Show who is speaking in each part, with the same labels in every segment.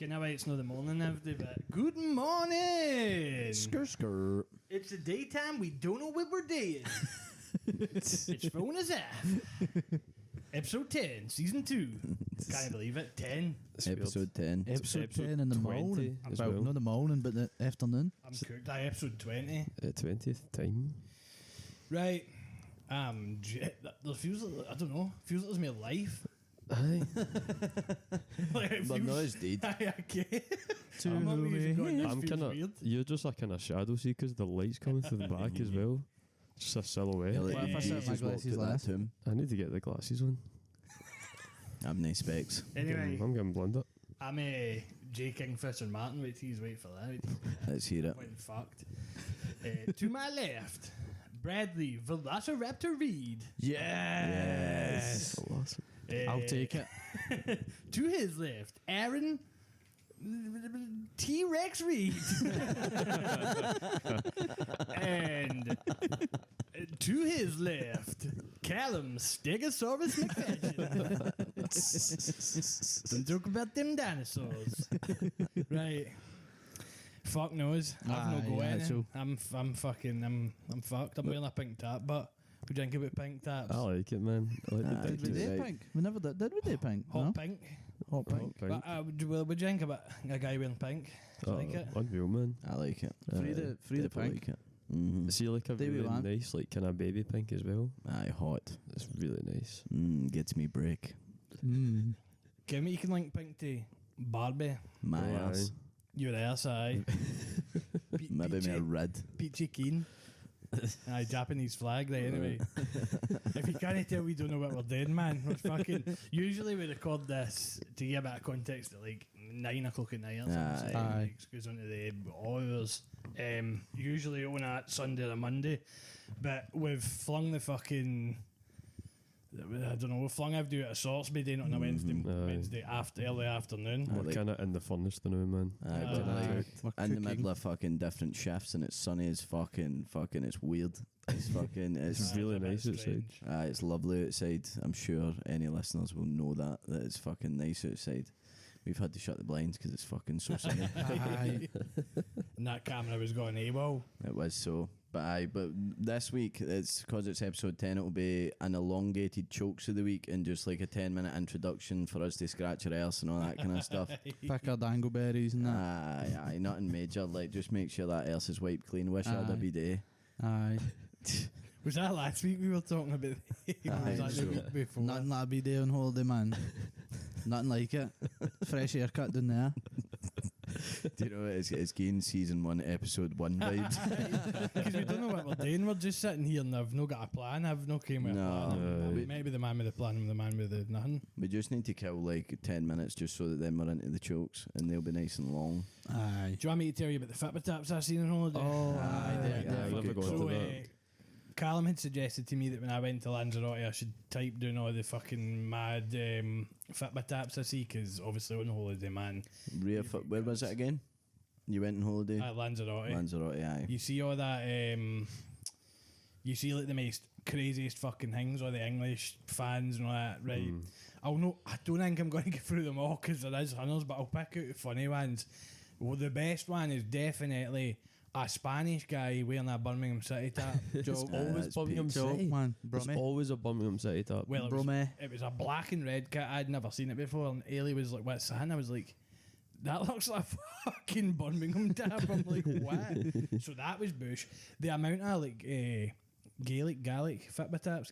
Speaker 1: kind of why it's not the morning every but good morning.
Speaker 2: Skr.
Speaker 1: It's the daytime. We don't know what we're doing. It's phone us off. Episode 10, season 2. Can't believe it. 10.
Speaker 2: Episode 10.
Speaker 3: Episode 10 in the
Speaker 4: 20
Speaker 3: morning.
Speaker 4: as
Speaker 3: Well,
Speaker 4: well.
Speaker 3: not the morning, but the afternoon.
Speaker 1: I'm cooked. Episode 20.
Speaker 4: 20th time.
Speaker 1: Right. There feels like, I don't know. Feels like there's my life.
Speaker 4: Aye.
Speaker 1: Like, it
Speaker 2: But
Speaker 1: feels-
Speaker 2: no, it's deed.
Speaker 1: Aye, okay.
Speaker 3: To
Speaker 1: I'm not even going, this
Speaker 4: I'm
Speaker 1: feels
Speaker 4: kind
Speaker 1: weird.
Speaker 4: of. You're just a kind of shadow see because the light's coming through the back as well. Just a silhouette.
Speaker 2: Well,
Speaker 1: What if I
Speaker 2: you
Speaker 1: set my
Speaker 2: just walked
Speaker 3: glasses
Speaker 2: to that
Speaker 3: last?
Speaker 2: tomb.
Speaker 4: I need to get the glasses on.
Speaker 2: I have no specs.
Speaker 1: Anyway,
Speaker 4: I'm getting blinded.
Speaker 1: I'm J. Kingfisher Martin. Wait for that.
Speaker 2: Let's hear it.
Speaker 1: When fucked. To my left, Bradley Velociraptor Reed.
Speaker 2: Yes.
Speaker 4: Awesome.
Speaker 3: I'll take it.
Speaker 1: To his left, Aaron T-Rex Reed. And to his left, Callum Stegosaurus McFadden. Don't talk about them dinosaurs. Right. Fuck knows. I've
Speaker 3: Aye,
Speaker 1: no go
Speaker 3: yeah,
Speaker 1: in.
Speaker 3: so-
Speaker 1: I'm fucked. I'm wearing a pink tap, but we drink about pink taps.
Speaker 4: I like it, man. I like
Speaker 2: Aye,
Speaker 4: the
Speaker 3: Did we
Speaker 2: Right.
Speaker 3: do pink? We never did. Did we do pink?
Speaker 1: Hot
Speaker 3: No?
Speaker 1: pink.
Speaker 3: Hot pink.
Speaker 4: pink.
Speaker 1: But we drink about a guy wearing pink. Do you like it?
Speaker 4: Unreal, man.
Speaker 2: I like it.
Speaker 3: Free the
Speaker 2: Definitely
Speaker 3: pink.
Speaker 2: like it. Mm-hmm.
Speaker 4: See, like a
Speaker 3: Do we
Speaker 4: really
Speaker 3: want?
Speaker 4: nice, like kind of baby pink as well.
Speaker 2: Aye, hot.
Speaker 4: It's really nice.
Speaker 2: Gets me break.
Speaker 3: Mm.
Speaker 1: Give me, you can link pink to Barbie.
Speaker 2: My
Speaker 4: Oh,
Speaker 2: ass.
Speaker 1: Your ass, aye.
Speaker 2: Maybe me a red.
Speaker 1: Peachy Keen. Aye, Japanese flag, right, anyway. If you can't tell, we don't know what we're doing, man. We're fucking. Usually we record this to give a bit of context at like 9 o'clock at night or something.
Speaker 3: Aye.
Speaker 1: It goes on to the hours. Usually on a Sunday or a Monday. But we've flung the fucking. I don't know, we've flung every do at a Salisbury day on a Wednesday early afternoon.
Speaker 2: Aye.
Speaker 4: We're
Speaker 2: like-
Speaker 4: kind of in the furnace to know, man.
Speaker 2: Aye,
Speaker 1: Aye.
Speaker 2: but like,
Speaker 3: We're
Speaker 2: in the
Speaker 3: cooking.
Speaker 2: middle of fucking different shifts and it's sunny as fucking, it's weird. It's fucking,
Speaker 4: It's really nice outside.
Speaker 2: It's lovely outside. I'm sure any listeners will know that it's fucking nice outside. We've had to shut the blinds because it's fucking so sunny.
Speaker 3: Aye.
Speaker 1: And that camera was going AWOL.
Speaker 2: It was so. But this week, it's because it's episode 10, it'll be an elongated chokes of the week and just like a 10-minute introduction for us to scratch our arse and all that kind of stuff.
Speaker 3: Pick our dangleberries and that.
Speaker 2: Aye, nothing major. Like, just make sure that arse is wiped clean. Wish I had
Speaker 3: Aye.
Speaker 2: every day.
Speaker 3: Aye.
Speaker 1: Was that last week we were talking about? Was
Speaker 2: Aye,
Speaker 1: that the
Speaker 2: so-
Speaker 1: week before?
Speaker 3: Nothing like a B-day on holiday, man. Nothing like it. Fresh haircut down there.
Speaker 2: Do you know it's getting season 1, episode 1 vibes?
Speaker 1: Because we don't know what we're doing. We're just sitting here and I've not got a plan. I've no came with
Speaker 2: No,
Speaker 1: a plan.
Speaker 2: we-
Speaker 1: Maybe the man with the plan and the man with the nothing.
Speaker 2: We just need to kill like 10 minutes just so that then we're into the chokes and they'll be nice and long.
Speaker 3: Aye.
Speaker 1: Do you want me to tell you about the Fitbit taps I've seen on holiday?
Speaker 3: Oh,
Speaker 2: Aye,
Speaker 3: aye.
Speaker 2: aye,
Speaker 4: I've never
Speaker 2: good
Speaker 4: gone
Speaker 2: call.
Speaker 1: So,
Speaker 4: to that.
Speaker 1: Callum had suggested to me that when I went to Lanzarote I should type down all the fucking mad Fitbit taps I see, because obviously on holiday, man.
Speaker 2: Where was it again? You went on holiday?
Speaker 1: At Lanzarote.
Speaker 2: Lanzarote, aye.
Speaker 1: You see all that, you see like the most craziest fucking things, all the English fans and all that, right? I don't think I'm going to get through them all because there is hundreds, but I'll pick out the funny ones. Well, the best one is definitely a Spanish guy wearing a Birmingham City tap.
Speaker 4: It's
Speaker 2: Yeah,
Speaker 4: always
Speaker 2: it's
Speaker 4: Birmingham
Speaker 2: peak.
Speaker 4: City.
Speaker 3: Joke, man.
Speaker 4: It's
Speaker 3: Brummy.
Speaker 4: always a Birmingham City tap.
Speaker 1: Well,
Speaker 3: Brummy.
Speaker 1: it was a black and red kit. I'd never seen it before, and Ailey was like, "What's that?" And I was like, "That looks like a fucking Birmingham tap." I'm like, "What?" So that was bush. The amount of like Gaelic Fitbit taps,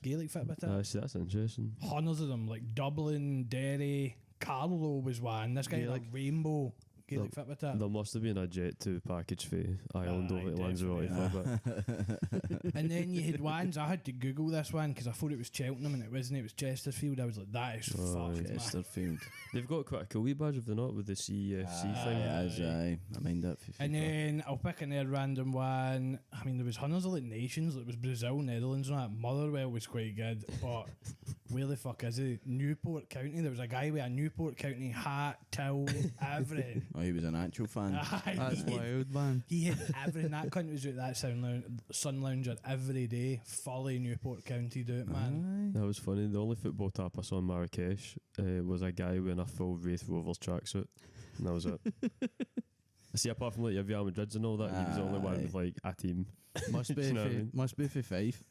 Speaker 4: See, that's interesting.
Speaker 1: hundreds of them, like Dublin, Derry, Carlow was one. This guy had
Speaker 3: Gaelic.
Speaker 1: like rainbow Gaelic Fitbit tap.
Speaker 4: There must have been a Jet 2 package for Ireland
Speaker 1: Aye,
Speaker 4: over to Lanzarote for a bit.
Speaker 1: And then you had ones, I had to Google this one because I thought it was Cheltenham and it wasn't, it was Chesterfield. I was like, that is fucked, man.
Speaker 2: Chesterfield.
Speaker 4: They've got quite a cool wee badge, have they not, with the CEFC thing?
Speaker 2: Aye, as I mind that for
Speaker 1: And
Speaker 2: FIFA.
Speaker 1: then I'll pick another random one. I mean, there was hundreds of like nations. It was Brazil, Netherlands, and that. Motherwell was quite good, but where the fuck is it? Newport County. There was a guy with a Newport County hat, towel, everything.
Speaker 2: Oh, he was an actual fan.
Speaker 3: That's wild, man.
Speaker 1: He had everything. That cunt was at that Sun Lounger every day, fully Newport County do it, man.
Speaker 4: That was funny. The only football tap I saw in Marrakesh was a guy wearing a full Wraith Rovers tracksuit, and that was it. See, apart from like your Real Madrids and all that, he was the only one with like a team.
Speaker 3: Must be
Speaker 4: You know what I
Speaker 3: for,
Speaker 4: mean?
Speaker 3: must be for five.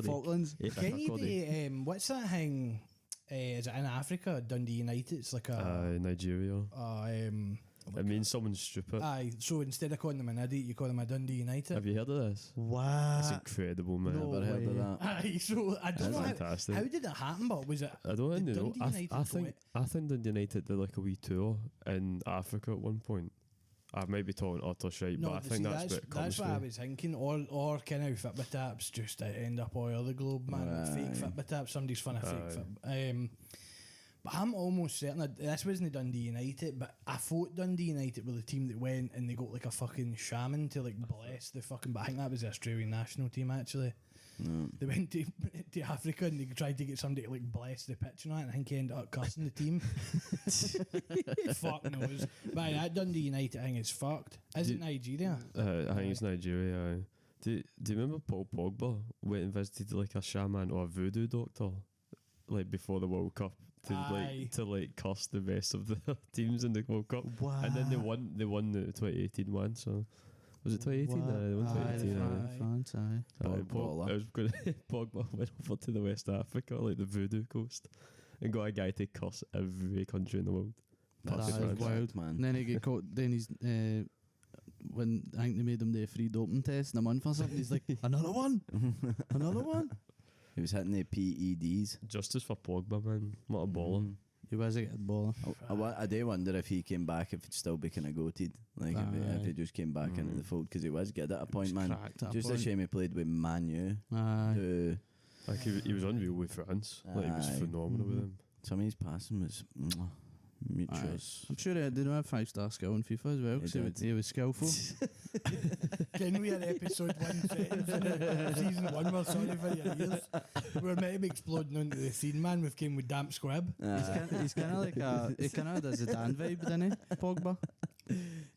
Speaker 3: Falklands.
Speaker 1: Can you do what's that thing? Is it in Africa? Dundee United. It's like a
Speaker 4: Nigeria. It means someone's stupid.
Speaker 1: Aye, so instead of calling them an idiot, you call them a Dundee United.
Speaker 4: Have you heard of this?
Speaker 3: Wow.
Speaker 4: It's incredible, man.
Speaker 3: No.
Speaker 2: Never heard of
Speaker 3: way.
Speaker 2: that.
Speaker 1: Aye, so I don't
Speaker 4: That's
Speaker 1: know
Speaker 4: fantastic.
Speaker 1: how did it happen, but was it?
Speaker 4: I don't
Speaker 1: did
Speaker 4: know.
Speaker 1: Dundee United
Speaker 4: I think Dundee United did like a wee tour in Africa at one point. I might be talking utter shite,
Speaker 1: No,
Speaker 4: but I think that's what it comes
Speaker 1: that's what I
Speaker 4: from.
Speaker 1: was thinking. Or kind of Fitbit taps just end up all over the globe, man. Fake
Speaker 2: Aye.
Speaker 1: Fitbit taps. Somebody's fun of fake
Speaker 4: Aye.
Speaker 1: Fitbit. But I'm almost certain this wasn't Dundee United, but I thought Dundee United were the team that went and they got like a fucking shaman to like bless the fucking. But I think that was the Australian national team actually.
Speaker 2: No.
Speaker 1: They went to Africa and they tried to get somebody to like bless the pitch and that, and I think he ended up cussing the team. Fuck knows. But aye, that Dundee United thing is fucked. Is it Nigeria?
Speaker 4: I think it's Nigeria. Aye. Do you remember Paul Pogba went and visited like a shaman or a voodoo doctor, like before the World Cup
Speaker 1: Aye.
Speaker 4: to curse the rest of the teams in the World Cup, and then they won the 2018 one. So was it 2018? They won 2018. aye.
Speaker 3: France, aye.
Speaker 2: Baller.
Speaker 4: I was going to Pogba went over to the West Africa, like the voodoo coast, and got a guy to curse every country in the world.
Speaker 3: That is
Speaker 4: France.
Speaker 3: wild.
Speaker 2: man.
Speaker 3: And then he get caught. Then he's when I think they made him do a free doping test in a month or something. He's like, another one, another one.
Speaker 2: He was hitting the PEDs.
Speaker 4: Justice for Pogba, man. What a baller.
Speaker 2: Mhm.
Speaker 3: He was a good baller.
Speaker 2: I do wonder if he came back, if he'd still be kind of goated. Like if he just came back into the fold, because he was good at a point, man.
Speaker 3: Cracked at a
Speaker 2: Just a
Speaker 3: point.
Speaker 2: shame he played with Man U.
Speaker 3: Aye.
Speaker 2: Who
Speaker 4: Like he was unreal with France. Like he was
Speaker 2: Aye.
Speaker 4: phenomenal with them.
Speaker 2: some of his passing was mutuous.
Speaker 3: I'm sure he did have 5-star skill in FIFA as well.
Speaker 2: He
Speaker 3: 'Cause
Speaker 2: did.
Speaker 3: he was skillful.
Speaker 1: Can we at episode 1 sentence in season 1? We're sorry for your ears. We're meant to be exploding onto the scene, man. We've came with damp squib.
Speaker 3: He's kind of like he kind of has a Zidane vibe, doesn't he, Pogba?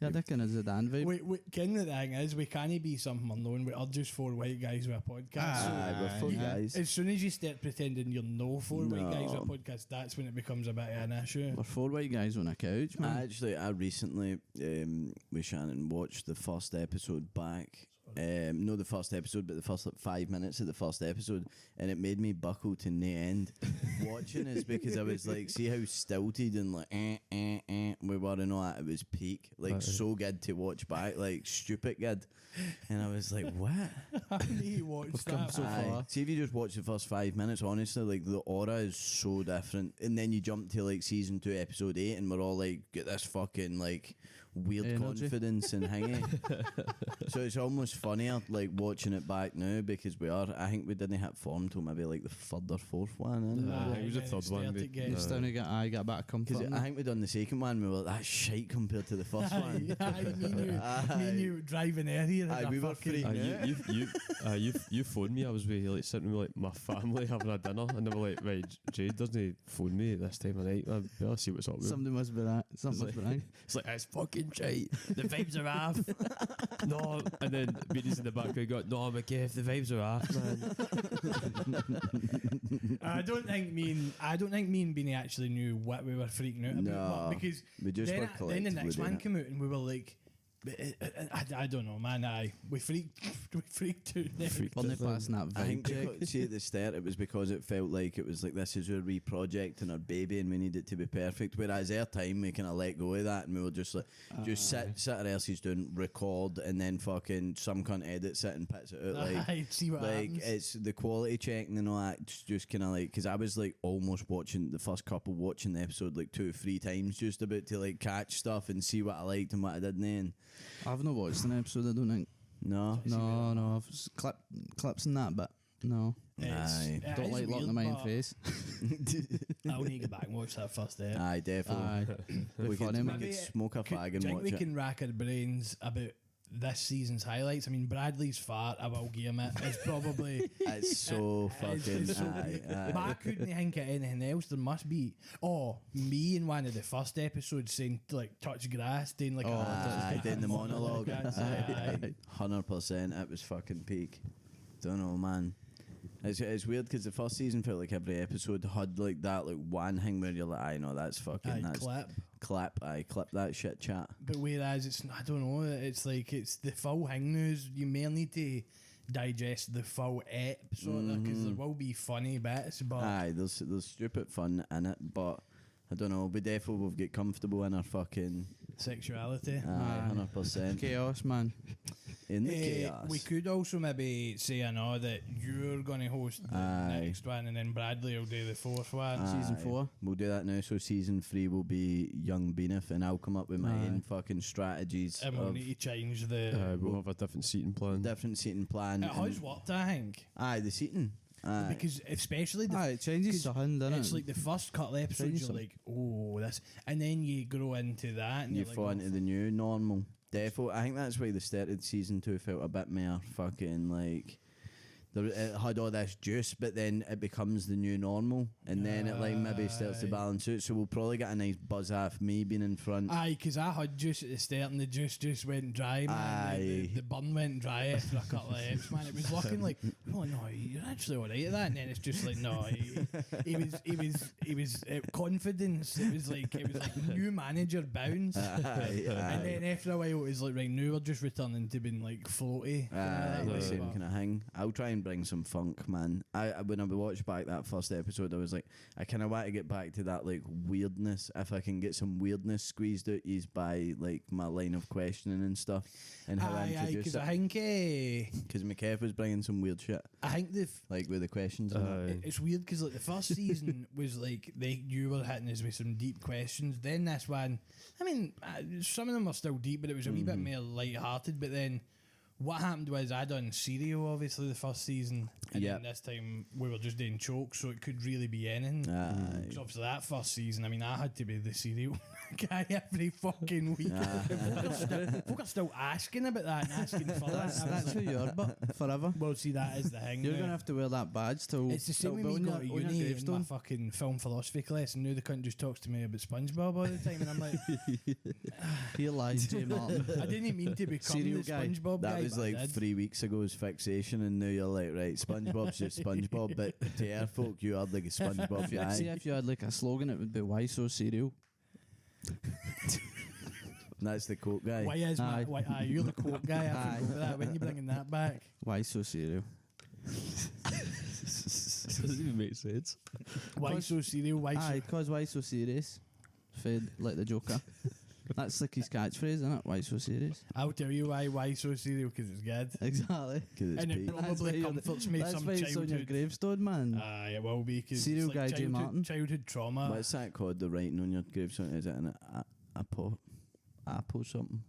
Speaker 3: Yeah, that kind of Zidane vibe.
Speaker 1: Wait, Ken, the thing is, we can't be something unknown. We are just 4 white guys with a podcast. So
Speaker 2: Aye, we're four
Speaker 3: yeah.
Speaker 2: guys.
Speaker 1: as soon as you start pretending you're no 4 white guys with a
Speaker 2: No.
Speaker 1: podcast, that's when it becomes a bit of an issue.
Speaker 3: We're 4 white guys on a couch, man.
Speaker 2: I recently with Shannon watched the first episode back. No, the first episode, but the first like 5 minutes of the first episode, and it made me buckle to the end watching this, because I was like, see how stilted and like we were and all that. It was peak, like so good to watch back, like stupid good. And I was like, what?
Speaker 1: I need to watch
Speaker 3: We've come
Speaker 1: that.
Speaker 3: so
Speaker 2: Aye.
Speaker 3: far.
Speaker 2: See, if you just watch the first 5 minutes, honestly, like the aura is so different. And then you jump to like season 2, episode 8, and we're all like, get this fucking like weird
Speaker 3: Energy.
Speaker 2: confidence and hanging. So it's almost funnier like watching it back now, because I think we didn't hit form till maybe like the 3rd or 4th one.
Speaker 4: Aye, it was the
Speaker 1: then
Speaker 4: third
Speaker 1: it's
Speaker 4: one,
Speaker 1: there to
Speaker 4: mate.
Speaker 1: get-
Speaker 3: He's starting to get a bit of comfort.
Speaker 2: Because I think we done the second one, we were like, that's shite compared to the first one.
Speaker 1: Aye, me and you driving area.
Speaker 2: Aye, we were freaking
Speaker 4: You phoned me. I was like sitting with like my family having a dinner, and they were like, "Right, Jade doesn't phone me at this time of night. I better see what's up with him."
Speaker 3: Something must be right. Something must be right.
Speaker 4: It's like, it's fucking shite. The vibes are off. No, and then Beanie's in the background going, "No, McKay, the vibes are off, man."
Speaker 1: I don't think me and Beanie actually knew what we were freaking out about,
Speaker 2: No,
Speaker 1: because
Speaker 2: we just
Speaker 1: then,
Speaker 2: were
Speaker 1: then the
Speaker 2: collectively
Speaker 1: next
Speaker 2: doing
Speaker 1: one
Speaker 2: it.
Speaker 1: came out and we were like, I don't know, man. We freaked out. Then.
Speaker 3: We're not passing that
Speaker 2: I
Speaker 3: vibe
Speaker 2: think
Speaker 3: check.
Speaker 2: see at the start it was because it felt like it was like, this is our wee project and our baby and we need it to be perfect, whereas our time we kind of let go of that and we were just like sit our asses doing, record, and then fucking some cunt edits it and puts it out like
Speaker 1: Aye, see what
Speaker 2: like
Speaker 1: happens.
Speaker 2: it's the quality checking and all that. It's just kind of like, because I was like almost watching the first couple, watching the episode like 2 or 3 times, just about to like catch stuff and see what I liked and what I didn't. And
Speaker 3: I've not watched an episode, I don't think.
Speaker 2: no,
Speaker 3: No, I've clips and that, but no.
Speaker 2: Aye.
Speaker 1: It
Speaker 3: Don't
Speaker 1: is
Speaker 3: like looking
Speaker 1: weird,
Speaker 3: at my own
Speaker 1: but
Speaker 3: face.
Speaker 1: I'll need to go back and watch that first day.
Speaker 2: aye, definitely.
Speaker 3: Aye.
Speaker 2: we
Speaker 3: Funny,
Speaker 2: could
Speaker 3: man.
Speaker 2: smoke a fag
Speaker 1: Do you
Speaker 2: and
Speaker 1: think
Speaker 2: watch
Speaker 1: we
Speaker 2: it.
Speaker 1: can rack our brains about this season's highlights. I mean, Bradley's fart, I will give him it. It's probably.
Speaker 2: It's so fucking.
Speaker 1: It's so
Speaker 2: aye, aye.
Speaker 1: But I couldn't think of anything else. There must be. Oh, me in one of the first episodes saying, like, touch grass, doing like
Speaker 2: Aye, doing the monologue.
Speaker 1: That's
Speaker 2: Aye,
Speaker 1: it.
Speaker 2: 100%. It was fucking peak. Don't know, man. It's weird because the first season felt like every episode had like that like one thing where you're like, I know that's fucking
Speaker 1: Aye,
Speaker 2: that's
Speaker 1: clip.
Speaker 2: clip that shit chat.
Speaker 1: But whereas it's, I don't know, it's like it's the full thing news. You may need to digest the full ep sort of, because there will be funny bits, but
Speaker 2: Aye, there's stupid fun in it, but I don't know. We definitely will get comfortable in our fucking
Speaker 1: sexuality.
Speaker 2: aye, 100%.
Speaker 3: Chaos, man.
Speaker 2: In the chaos.
Speaker 1: We could also maybe say, I know that you're going to host the
Speaker 2: Aye.
Speaker 1: next one, and then Bradley will do the fourth one.
Speaker 3: Season
Speaker 2: Aye.
Speaker 3: 4.
Speaker 2: We'll do that now. So season 3 will be young Beaneth, and I'll come up with my
Speaker 3: Aye.
Speaker 2: own fucking strategies
Speaker 1: And we'll
Speaker 2: of
Speaker 1: need to change the.
Speaker 4: We'll have a different seating plan.
Speaker 2: different seating plan.
Speaker 1: It has worked, I think,
Speaker 2: Aye, the seating. Aye.
Speaker 1: because especially the.
Speaker 3: Aye, it changes the hand, doesn't
Speaker 1: It's
Speaker 3: it?
Speaker 1: like the first couple of episodes,
Speaker 3: Change
Speaker 1: you're
Speaker 3: some.
Speaker 1: like, oh, this, and then you grow into that, and
Speaker 2: you
Speaker 1: you're
Speaker 2: fall
Speaker 1: like,
Speaker 2: into the new normal. Defo, I think that's why the started season 2 felt a bit more fucking like it had all this juice, but then it becomes the new normal, and then it like maybe starts to
Speaker 1: Aye.
Speaker 2: balance out. So we'll probably get a nice buzz off me being in front.
Speaker 1: aye, because I had juice at the start, and the juice just went dry, man.
Speaker 2: Aye.
Speaker 1: The bun went dry after a couple of eps, man. It was looking like, oh no, you're actually alright at that, and then it's just like, no, he was confidence. It was like new manager bounce.
Speaker 2: Aye,
Speaker 1: And
Speaker 2: aye.
Speaker 1: then after a while, it was like, right, now we're just returning to being like floaty.
Speaker 2: Aye, the
Speaker 1: Like,
Speaker 2: same
Speaker 1: but-
Speaker 2: kind of thing. I'll try and bring some funk, man. I when I watched back that first episode, I was like, I kind of want to get back to that like weirdness. If I can get some weirdness squeezed out, is by like my line of questioning and stuff, and how I
Speaker 1: Aye,
Speaker 2: introduce
Speaker 1: because
Speaker 2: it.
Speaker 1: I think
Speaker 2: Because McKev was bringing some weird shit,
Speaker 1: the
Speaker 2: like with the questions. And that.
Speaker 4: Aye.
Speaker 1: it's weird because like the first season was like you were hitting us with some deep questions. Then this one, I mean, some of them were still deep, but it was a wee bit more light-hearted. But then what happened was I done cereal obviously the first season, and
Speaker 2: Yep.
Speaker 1: then this time we were just doing chokes, so it could really be anything.
Speaker 2: Aye.
Speaker 1: 'Cause obviously that first season, I mean, I had to be the cereal guy every fucking week. Folk are still asking about that and asking for that.
Speaker 3: That's,
Speaker 1: And I was
Speaker 3: that's who
Speaker 1: like,
Speaker 3: you are, but forever.
Speaker 1: well, see, that is the thing.
Speaker 3: You're
Speaker 1: now.
Speaker 3: going to have to wear that badge till.
Speaker 1: It's the same with
Speaker 3: till
Speaker 1: me
Speaker 3: on
Speaker 1: going to
Speaker 3: your- on your
Speaker 1: uni and my
Speaker 3: gravestone.
Speaker 1: fucking film philosophy class, and now the cunt just talks to me about SpongeBob all the time, and I'm like,
Speaker 3: Here lies Jay Martin.
Speaker 1: I didn't mean to become
Speaker 3: Cereal
Speaker 1: the
Speaker 3: guy.
Speaker 1: SpongeBob
Speaker 2: That
Speaker 1: guy.
Speaker 2: was
Speaker 1: but I
Speaker 2: like
Speaker 1: did.
Speaker 2: 3 weeks ago's fixation, and now you're like, right, SpongeBob's just SpongeBob, but to our folk, you are like a SpongeBob
Speaker 3: See
Speaker 2: guy.
Speaker 3: if you had like a slogan, it would be "Why so cereal?"
Speaker 2: That's the Coke guy.
Speaker 1: Why is my,
Speaker 3: Aye.
Speaker 1: why, you're the quote guy. I
Speaker 3: Aye.
Speaker 1: forgot about that. When you bringing that back?
Speaker 3: Why so cereal?
Speaker 4: Doesn't even make sense.
Speaker 1: Why so serial? Why
Speaker 3: Aye,
Speaker 1: so?
Speaker 3: cause why so serious? Fed like the Joker. That's like his catchphrase, isn't it? Why so serious?
Speaker 1: I'll tell you why so serial, because it's good.
Speaker 3: Exactly.
Speaker 2: 'Cause it's
Speaker 1: And it
Speaker 2: peak.
Speaker 3: That's why
Speaker 1: probably
Speaker 3: you're the-
Speaker 1: comforts me
Speaker 3: That's
Speaker 1: some
Speaker 3: why it's on your
Speaker 1: childhood.
Speaker 3: gravestone, man.
Speaker 1: Aye, it will be, because
Speaker 3: Serial
Speaker 1: it's like
Speaker 3: guy Jay Martin.
Speaker 1: childhood trauma.
Speaker 2: What's that called? The writing on your gravestone? Is it an
Speaker 3: Apple something.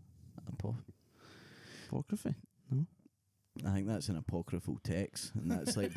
Speaker 3: Apocryphy. No.
Speaker 2: I think that's an apocryphal text, and that's like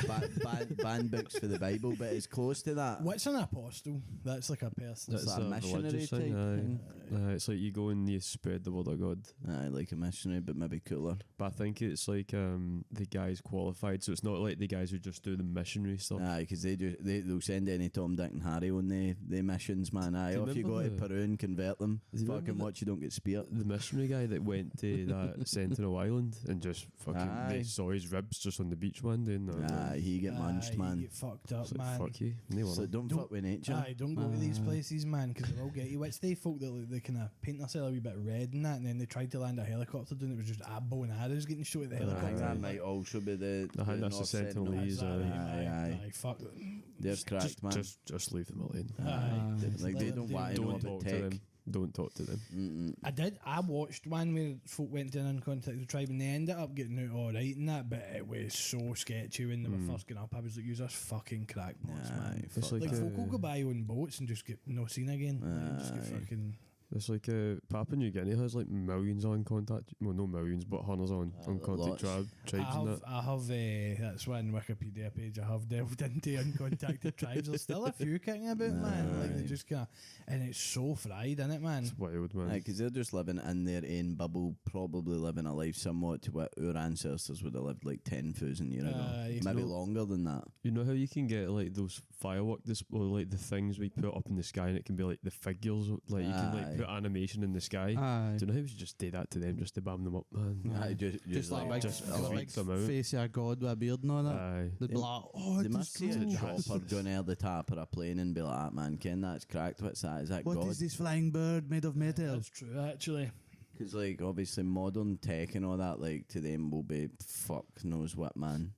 Speaker 2: banned books for the Bible, but it's close to that.
Speaker 1: What's an apostle? That's like a person.
Speaker 2: That's a missionary
Speaker 4: religious
Speaker 2: type
Speaker 4: thing,
Speaker 2: thing.
Speaker 4: It's like you go and you spread the word of God.
Speaker 2: Aye, like a missionary, but maybe cooler.
Speaker 4: But I think it's like the guys qualified, so it's not like the guys who just do the missionary stuff.
Speaker 2: Aye, because they'll send any Tom, Dick, and Harry on the missions, man. Aye,
Speaker 4: Do you
Speaker 2: off you go to
Speaker 4: remember
Speaker 2: Peru and convert them.
Speaker 4: Do you
Speaker 2: Fucking
Speaker 4: remember
Speaker 2: watch you don't get speared.
Speaker 4: The missionary guy that went to that Sentinel Island and just fucking
Speaker 2: Aye.
Speaker 4: they saw his ribs just on the beach one day. And
Speaker 2: Aye, he get munched,
Speaker 1: Aye,
Speaker 2: man.
Speaker 1: You get fucked up,
Speaker 4: it's like,
Speaker 1: man.
Speaker 4: fuck you. They
Speaker 2: So
Speaker 4: want
Speaker 2: don't fuck with nature.
Speaker 1: Aye, don't go to these
Speaker 3: Aye.
Speaker 1: places, man, because they will get you. It's they folk that like, they kind of paint themselves a wee bit red and that, and then they tried to land a helicopter doing it was just a bow and arrows getting shot at the
Speaker 2: I
Speaker 1: helicopter.
Speaker 2: think that
Speaker 1: Like,
Speaker 2: might also be the.
Speaker 4: I think that's the
Speaker 2: North
Speaker 4: Sentinel
Speaker 2: Sentinel.
Speaker 4: Ease,
Speaker 1: exactly,
Speaker 2: aye.
Speaker 1: aye, fuck them.
Speaker 2: They're cracked, man.
Speaker 4: just leave them alone.
Speaker 1: Aye.
Speaker 2: Like they
Speaker 1: Let
Speaker 2: don't
Speaker 1: them
Speaker 2: want
Speaker 1: do
Speaker 2: to know
Speaker 1: it.
Speaker 4: Don't
Speaker 2: about
Speaker 4: talk to
Speaker 2: tech.
Speaker 4: them. Don't talk to them.
Speaker 1: I watched one where folk went to an uncontacted tribe and they ended up getting out alright and that, but it was so sketchy when they were first getting up. I was like, use us fucking crackpots,
Speaker 2: Aye,
Speaker 1: man.
Speaker 4: It's
Speaker 2: fuck
Speaker 4: like
Speaker 1: Like
Speaker 2: that.
Speaker 1: folk will go by on boats and just get no seen again. Like, just get
Speaker 2: Aye.
Speaker 1: fucking
Speaker 4: It's like Papua New Guinea has like millions on contact. Well, no millions, but hundreds on
Speaker 2: Lots.
Speaker 4: contact tribes and that.
Speaker 1: I have that's one Wikipedia page I have delved into uncontacted tribes. There's still a few kicking about, man. Like they just kind of, and it's so fried, isn't it, man?
Speaker 4: It's wild, man.
Speaker 2: Because they're just living in their own bubble, probably living a life somewhat to what our ancestors would have lived like 10,000 years ago. Maybe longer than that.
Speaker 4: You know how you can get like those firework or like the things we put up in the sky and it can be like the figures, like you can like put animation in the sky.
Speaker 3: Aye.
Speaker 4: Do you know how we should just do that to them just to bam them up, man?
Speaker 2: Aye,
Speaker 3: Just like big,
Speaker 4: just
Speaker 3: like
Speaker 4: freak them out.
Speaker 3: face of a god with a beard and all that.
Speaker 4: Aye.
Speaker 3: They'd be like, oh,
Speaker 2: They
Speaker 3: it
Speaker 2: must see
Speaker 3: is
Speaker 2: a
Speaker 3: cool.
Speaker 2: chopper going near the top of a plane and be like, ah, man, Ken, that's cracked. What's that? Is that
Speaker 3: What
Speaker 2: God?
Speaker 3: is this flying bird made of metal?
Speaker 1: That's true, actually.
Speaker 2: Because, like, obviously modern tech and all that, like, to them will be fuck knows what, man.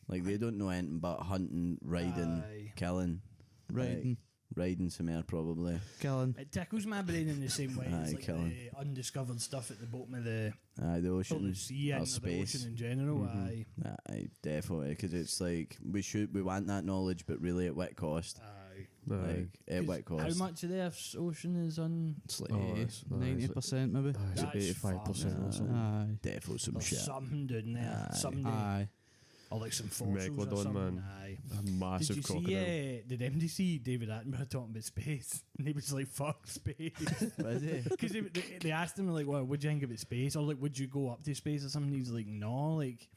Speaker 2: Like, they don't know anything but hunting, riding,
Speaker 1: Aye.
Speaker 2: killing.
Speaker 3: Riding,
Speaker 2: Like, riding some air, probably.
Speaker 3: killing.
Speaker 1: It tickles my brain in the same way as
Speaker 2: Aye,
Speaker 1: like
Speaker 2: killing.
Speaker 1: the undiscovered stuff at the bottom of the
Speaker 2: The
Speaker 1: or
Speaker 2: ocean.
Speaker 1: the sea
Speaker 2: or
Speaker 1: and the
Speaker 2: space.
Speaker 1: ocean in general. Aye.
Speaker 2: Aye, definitely. Because it's like, we want that knowledge, but really at what cost?
Speaker 1: Aye.
Speaker 2: Like, at what
Speaker 1: 'Cause
Speaker 2: cost?
Speaker 1: how much of the Earth's ocean is on?
Speaker 3: It's like
Speaker 4: Oh, it's
Speaker 3: 90% maybe.
Speaker 4: It's
Speaker 1: That's
Speaker 4: 85% or
Speaker 2: fun.
Speaker 4: something.
Speaker 3: Aye.
Speaker 2: Definitely some
Speaker 1: There's
Speaker 2: shit.
Speaker 1: something down there.
Speaker 2: Aye.
Speaker 1: Something.
Speaker 3: Aye.
Speaker 1: Or like some fossils or
Speaker 4: Megalodon,
Speaker 1: something.
Speaker 4: man.
Speaker 1: Aye.
Speaker 4: A massive
Speaker 1: Did you
Speaker 4: crocodile.
Speaker 1: see did MDC David Attenborough talking about space? And he was like, fuck space.
Speaker 2: Was it?
Speaker 1: Because they asked him, like, well, what do you think about space? Or like, would you go up to space or something? He's like, no, like,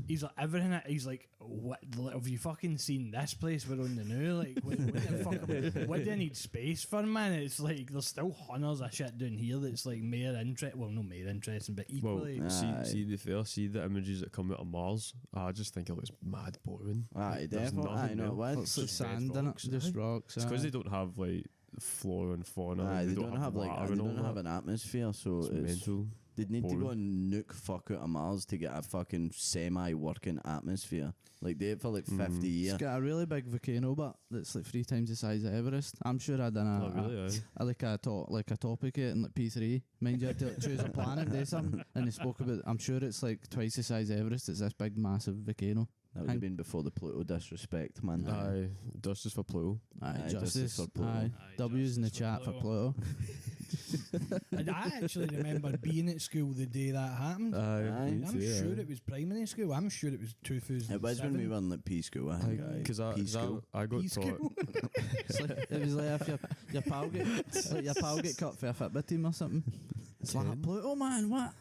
Speaker 1: he's like, everything. He's like, what, like, have you fucking seen this place we're on the new? Like, what the fuck, what do you need space for, man? It's like, there's still hundreds of shit down here that's like more interesting. Well, no more interesting, but
Speaker 4: Well,
Speaker 1: equally.
Speaker 2: Aye.
Speaker 4: see the images that come out of Mars. I just think it looks mad boring.
Speaker 2: Aye,
Speaker 4: There's
Speaker 2: definitely. Aye,
Speaker 4: nothing
Speaker 2: no,
Speaker 4: there.
Speaker 2: what?
Speaker 3: It's like
Speaker 4: just
Speaker 3: sand
Speaker 4: red
Speaker 3: in it.
Speaker 4: rocks,
Speaker 3: Just
Speaker 4: aye.
Speaker 3: rocks.
Speaker 4: It's because
Speaker 3: aye.
Speaker 4: they don't have like flora and fauna.
Speaker 2: Aye,
Speaker 4: like,
Speaker 2: they don't have like
Speaker 4: water
Speaker 2: they
Speaker 4: and all
Speaker 2: don't have
Speaker 4: that.
Speaker 2: an atmosphere, so
Speaker 4: It's
Speaker 2: it's
Speaker 4: mental.
Speaker 2: they'd need to go
Speaker 4: boring.
Speaker 2: and nuke fuck out of Mars to get a fucking semi-working atmosphere. Like they for like 50 years.
Speaker 3: It's got a really big volcano, but that's like 3 times the size of Everest. I'm sure I done
Speaker 4: Oh, really? Aye.
Speaker 3: like a topic in like P3. Mind you, had to choose a planet, do something, and they spoke about. I'm sure it's like twice the size of Everest. It's this big, massive volcano.
Speaker 2: That would have been before the Pluto disrespect, man.
Speaker 4: Aye, justice for Pluto.
Speaker 3: Aye,
Speaker 2: Aye,
Speaker 3: justice.
Speaker 2: justice for Pluto.
Speaker 3: Aye,
Speaker 1: Aye,
Speaker 3: W's in the
Speaker 1: justice for
Speaker 3: chat for
Speaker 1: Pluto.
Speaker 3: Pluto.
Speaker 1: And I actually remember being at school the day that happened.
Speaker 2: Aye.
Speaker 4: me
Speaker 1: I'm
Speaker 4: too,
Speaker 1: sure
Speaker 4: aye.
Speaker 1: it was primary school. I'm sure it was 2007.
Speaker 2: It was when we were in like P school, I think. aye.
Speaker 4: Because
Speaker 2: P school.
Speaker 4: I got
Speaker 1: P
Speaker 4: taught.
Speaker 1: school.
Speaker 3: It's like, it was like if your pal get cut for a Fitbit team or something. It's like Pluto, man. What?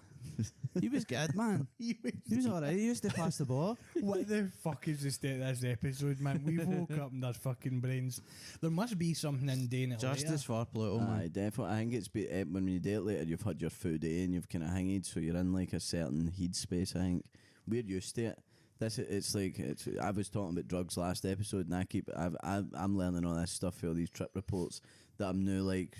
Speaker 3: He was good, man. He was alright. He used to pass the ball.
Speaker 1: What the fuck is the state of this episode, man? We woke up and there's fucking brains. There must be something in doing it
Speaker 3: Justice for Pluto, man.
Speaker 2: Aye, definitely. I think it's when you do it later, you've had your food and you've kind of hanged, so you're in like a certain heat space. I think we're used to it. I was talking about drugs last episode, and I'm learning all this stuff for all these trip reports that I'm now like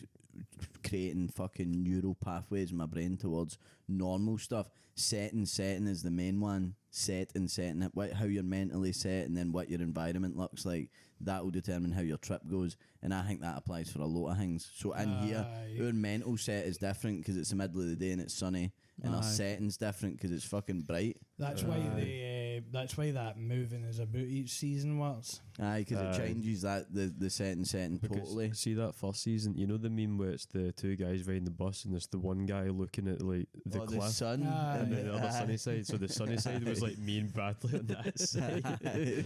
Speaker 2: creating fucking neural pathways in my brain towards normal stuff. Setting is the main one. Setting it, how you're mentally set, and then what your environment looks like. That will determine how your trip goes, and I think that applies for a lot of things. So in here, our mental set is different because it's the middle of the day and it's sunny, and our setting's different because it's fucking bright.
Speaker 1: That's why that's why that moving is about each season works.
Speaker 2: Aye, because it changes that the setting
Speaker 4: Because
Speaker 2: totally.
Speaker 4: see that first season, you know the meme where it's the two guys riding the bus and there's the one guy looking at like the
Speaker 2: The
Speaker 4: cliff
Speaker 2: sun.
Speaker 1: Aye.
Speaker 4: and then the other sunny side. So the sunny side was like me and Bradley on that side,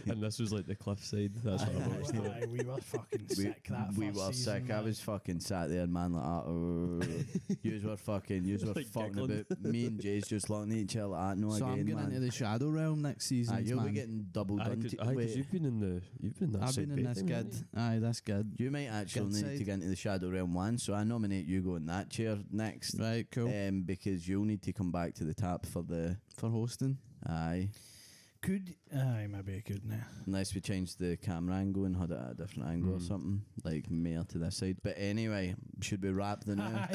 Speaker 4: and this was like the cliff side. That's what I've always thought.
Speaker 1: Aye, we were fucking
Speaker 2: We,
Speaker 1: sick that
Speaker 2: we
Speaker 1: first
Speaker 2: were
Speaker 1: season,
Speaker 2: sick. I
Speaker 1: man.
Speaker 2: was fucking sat there, man, like that. Yous were fucking
Speaker 4: Like
Speaker 2: fucking
Speaker 4: giggling.
Speaker 2: about. Me and Jay's just looking at each other like that. No,
Speaker 3: So I'm
Speaker 2: again,
Speaker 3: getting
Speaker 2: man.
Speaker 3: into the Shadow Realm next season,
Speaker 2: Aye, you'll
Speaker 3: man.
Speaker 2: be getting double done.
Speaker 4: Because you've been in that
Speaker 3: I've
Speaker 4: side
Speaker 3: been in this
Speaker 4: bait thing,
Speaker 3: good.
Speaker 4: haven't you?
Speaker 3: Aye, that's good.
Speaker 2: You might actually
Speaker 3: Good
Speaker 2: need
Speaker 3: side.
Speaker 2: to get into the Shadow Realm one, so I nominate you go in that chair next.
Speaker 3: Right, cool.
Speaker 2: Because you'll need to come back to the tap for the
Speaker 3: For hosting.
Speaker 2: aye.
Speaker 1: Maybe I could now.
Speaker 2: Unless we change the camera angle and had it at a different angle or something, like more to this side. But anyway, should we wrap the now?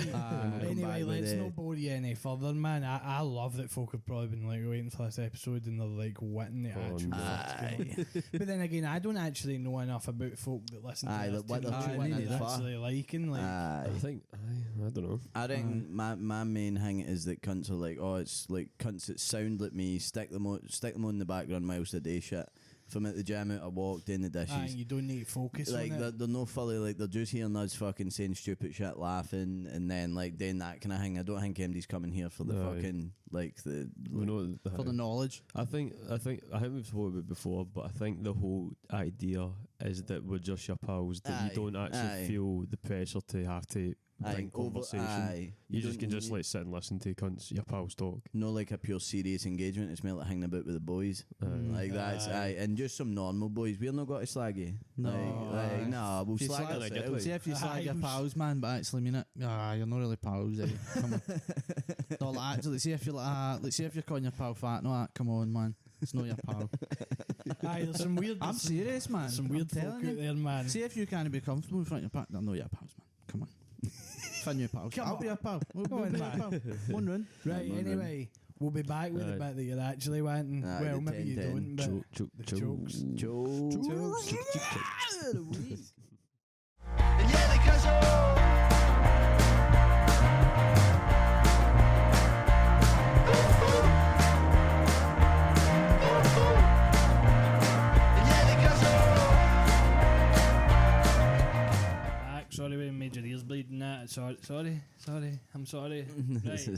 Speaker 1: Anyway, let's not bore you any further, man. I love that folk have probably been like waiting for this episode and they're like wetting the actual
Speaker 4: no.
Speaker 1: fuck's going on. But then again, I don't actually know enough about folk that listen
Speaker 2: Aye,
Speaker 1: to this
Speaker 2: like what
Speaker 1: to
Speaker 2: they're
Speaker 1: know
Speaker 2: tuning
Speaker 1: what
Speaker 2: in
Speaker 1: they're
Speaker 2: for.
Speaker 1: actually liking. Like,
Speaker 2: Aye.
Speaker 4: I don't know.
Speaker 2: I think my main thing is that cunts are like, oh, it's like cunts that sound like me, stick them on the background whilst I do shit. from at the gym, out a walk, doing the dishes.
Speaker 1: You don't need to focus
Speaker 2: Like
Speaker 1: on it.
Speaker 2: they're no fully like they're just hearing us fucking saying stupid shit, laughing, and then like doing that kind of thing. I don't think MD's coming here for the
Speaker 4: Aye.
Speaker 2: fucking like the.
Speaker 4: We know
Speaker 3: For the knowledge.
Speaker 4: I think we've spoken about it before, but I think the whole idea is that we're just your pals, that
Speaker 2: Aye,
Speaker 4: you don't actually
Speaker 2: aye.
Speaker 4: feel the pressure to have to bring conversation.
Speaker 2: Aye.
Speaker 4: You just
Speaker 2: don't
Speaker 4: can just
Speaker 2: need-
Speaker 4: like sit and listen to cunts, your pals talk.
Speaker 2: no like a pure serious engagement. It's more like hanging about with the boys. Like that's
Speaker 1: Aye.
Speaker 2: and just some normal boys. We're not got to slag you.
Speaker 3: No.
Speaker 2: Like nah, we'll
Speaker 3: If you
Speaker 2: slag
Speaker 3: slag-
Speaker 2: ourselves.
Speaker 3: See if you slag your
Speaker 1: Aye.
Speaker 3: pals, man, but actually mean it. You're not really pals, eh? Come on. No, like, actually, see if you're like, let's see if you're calling your pal fat. No, come on, man. It's not your pal.
Speaker 1: Aye, there's some weird.
Speaker 3: I'm serious, man.
Speaker 1: Some weird
Speaker 3: I'm
Speaker 1: folk
Speaker 3: telling
Speaker 1: out
Speaker 3: you.
Speaker 1: there, man.
Speaker 3: See if you can't be comfortable in front of your pal. No, your pals, man. Come on. Find your pals.
Speaker 1: Come
Speaker 3: I'll
Speaker 1: on.
Speaker 3: be your pal. We'll
Speaker 1: Come on,
Speaker 3: be your
Speaker 1: man.
Speaker 3: pal. One run.
Speaker 1: Right,
Speaker 2: Come on,
Speaker 1: anyway, we'll be back with the
Speaker 4: Aye.
Speaker 1: bit that you're actually wanting.
Speaker 2: Aye,
Speaker 1: Well,
Speaker 2: the
Speaker 1: maybe you
Speaker 2: 10-10.
Speaker 1: don't, but the jokes. Back. Sorry, we made your ears bleeding. That. Sorry. I'm sorry. Right.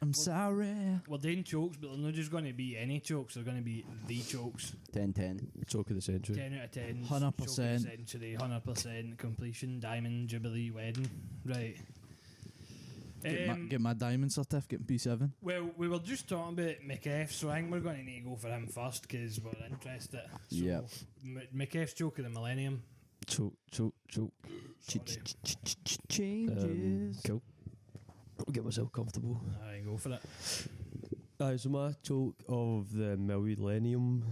Speaker 3: I'm sorry.
Speaker 1: We're doing chokes, but they're not just going to be any chokes. They're going to be the chokes.
Speaker 2: 10-10.
Speaker 4: Choke of the century.
Speaker 1: 10 out of 10.
Speaker 3: 100%.
Speaker 1: Choke of the century. 100% completion. Diamond Jubilee wedding. Right.
Speaker 3: Get my diamond certificate in P7.
Speaker 1: Well, we were just talking about McF, so I think we're going to need to go for him first because we're interested. So,
Speaker 2: Yep.
Speaker 1: McF's joke of the millennium.
Speaker 4: Choke.
Speaker 1: Sorry.
Speaker 2: Changes.
Speaker 4: Cool. I'll get myself comfortable.
Speaker 1: Aye, go for it.
Speaker 4: So my choke of the millennium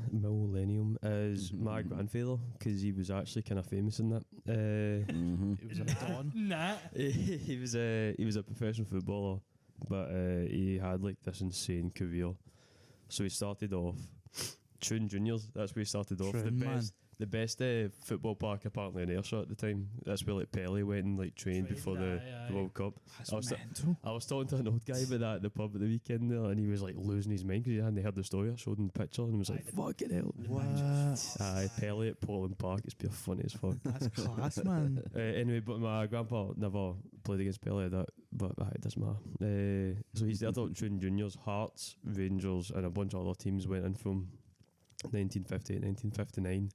Speaker 4: is my grandfather, because he was actually kind of famous in that.
Speaker 3: It was a dawn.
Speaker 1: Nah.
Speaker 4: He was a professional footballer, but he had like this insane career. So he started off Troon Juniors. That's where he started off.
Speaker 3: Troon, man.
Speaker 4: The best football park apparently in Ayrshire at the time. That's where like Pele went and like trained before the
Speaker 1: aye.
Speaker 4: World Cup.
Speaker 3: That's
Speaker 4: I was,
Speaker 3: mental.
Speaker 4: I was talking to an old guy about that at the pub at the weekend there, and he was like losing his mind because he hadn't heard the story. I showed him the picture and he was like, "Fucking hell!"
Speaker 3: What?
Speaker 4: Aye, Pele at Portland Park. It's pure funny as fuck.
Speaker 3: That's class, man.
Speaker 4: Anyway, but my grandpa never played against Pele, but it doesn't matter. So he started out Troon Juniors, Hearts, Rangers, and a bunch of other teams went in from 1958, 1959.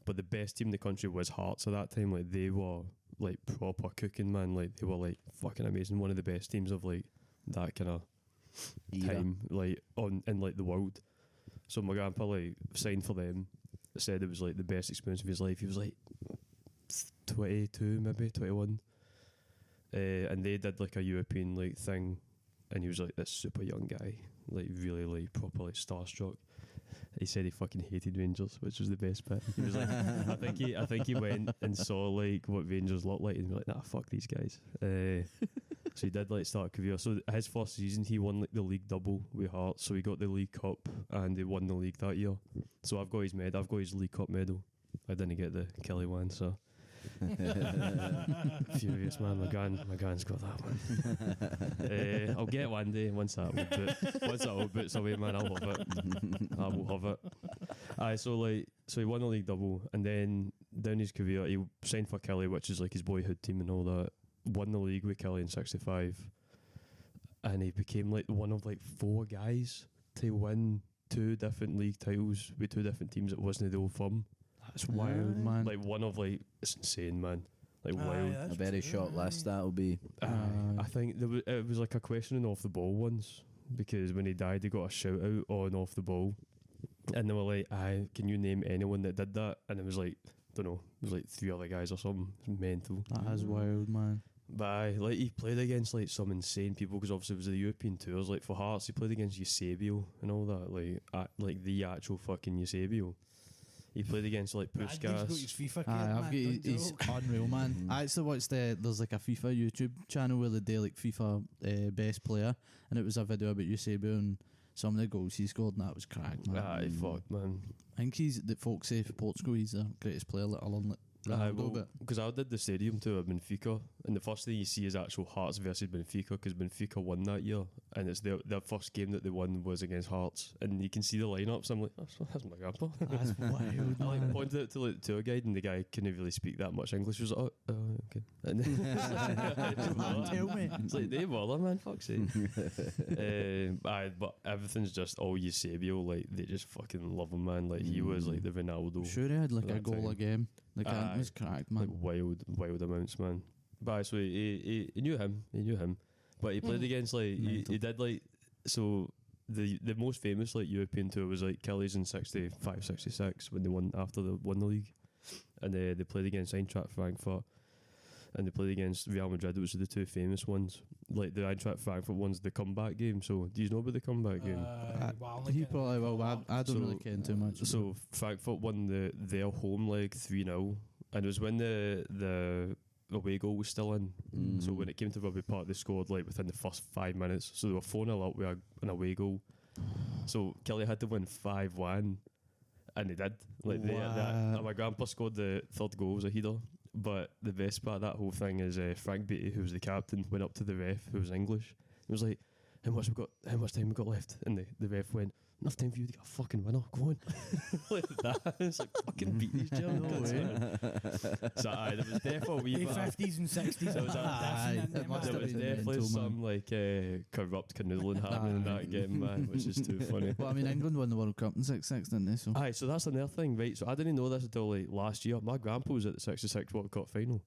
Speaker 4: But the best team in the country was Hearts at that time. Like they were like proper cooking, man. Like they were like fucking amazing. One of the best teams of like that kind of time, like in like the world. So my grandpa like signed for them. Said it was like the best experience of his life. He was like 22, maybe 21, and they did like a European like thing, and he was like this super young guy, like really like proper like starstruck. He said he fucking hated Rangers, which was the best bit. He was like, I think he went and saw like what Rangers looked like, and he was like, nah, fuck these guys. So he did like start a career. So his first season, he won like the league double with Hearts. So he got the League Cup and they won the league that year. So I've got his medal. I've got his League Cup medal. I didn't get the Kelly one, so furious, man. My gran's got that one. I'll get it one day once that old boot's away, man. I'll have it. I will have it. Aye, so he won the league double, and then down his career he signed for Kelly, which is like his boyhood team and all that. Won the league with Kelly in '65, and he became like one of like 4 guys to win 2 different league titles with 2 different teams. It wasn't the old firm.
Speaker 3: That's wild, man.
Speaker 4: Like one of like, it's insane, man. Like wild.
Speaker 2: A very short list that'll be.
Speaker 4: I think it was like a questioning off the ball once, because when he died, he got a shout out on off the ball, and they were like, "Can you name anyone that did that?" And it was like, don't know, it was like 3 other guys or something. It was mental.
Speaker 3: That is wild, man.
Speaker 4: But like he played against like some insane people, because obviously it was the European tours. Like for Hearts, he played against Eusebio and all that. Like the actual fucking Eusebio. He played against like
Speaker 1: Bradley's got his
Speaker 4: Puskas.
Speaker 1: FIFA kit,
Speaker 3: I've
Speaker 1: man.
Speaker 3: got he's unreal, man. I actually watched there's like a FIFA YouTube channel where they do like FIFA best player, and it was a video about Eusebio and some of the goals he scored, and that was cracked, man.
Speaker 4: Aye, fuck, man.
Speaker 3: I think he's the folks say for Portugal he's the greatest player, let alone like Ronaldo. But
Speaker 4: because I did the stadium tour at Benfica and the first thing you see is actual Hearts versus Benfica, because Benfica won that year, and it's their first game that they won was against Hearts, and you can see the lineups. I'm like, that's my grandpa.
Speaker 3: That's wild,
Speaker 4: I
Speaker 3: man.
Speaker 4: pointed it to the tour guide, and the guy couldn't really speak that much English. He was like, okay. And
Speaker 3: Tell me.
Speaker 4: it's like, they bother, man, fuck's sake. But everything's just all Eusebio, like, they just fucking love him, man. Like, he was like the Ronaldo.
Speaker 3: Sure, he had like
Speaker 4: that
Speaker 3: a goal
Speaker 4: time.
Speaker 3: a game. The guy was cracked, man.
Speaker 4: Like wild amounts, man. But so he knew him, but he played against like he did like, so the most famous like European tour was like Kelly's in 65, 66 when they won the league, and they played against Eintracht Frankfurt, and they played against Real Madrid, which are the two famous ones. Like the Eintracht Frankfurt one's the comeback game. So do you know about the comeback game?
Speaker 3: He probably will. I don't really care too much.
Speaker 4: So Frankfurt won their home leg 3-0, and it was when the away goal was still in. So when it came to Rugby Park, they scored like within the first 5 minutes. So they were 4-0 up with an away goal. So Kelly had to win 5-1, and they did. Like and my grandpa scored the third goal, was a header. But the best part of that whole thing is Frank Beattie, who was the captain, went up to the ref, who was English. He was like, how much time we got left? And the ref went, enough time for you to get a fucking winner, go on. Like that. It's like, fucking beat these gentlemen. So there was definitely
Speaker 1: The 50s and 60s.
Speaker 3: There must
Speaker 4: there
Speaker 3: have
Speaker 4: was
Speaker 3: been
Speaker 4: definitely
Speaker 3: mental,
Speaker 4: some like corrupt canoodling happening in that game, man, which is too funny.
Speaker 3: Well, I mean, England won the World Cup in 66, didn't they? So
Speaker 4: Aye, so that's another thing, right? So I didn't know this until like last year. My grandpa was at the 66 World Cup final.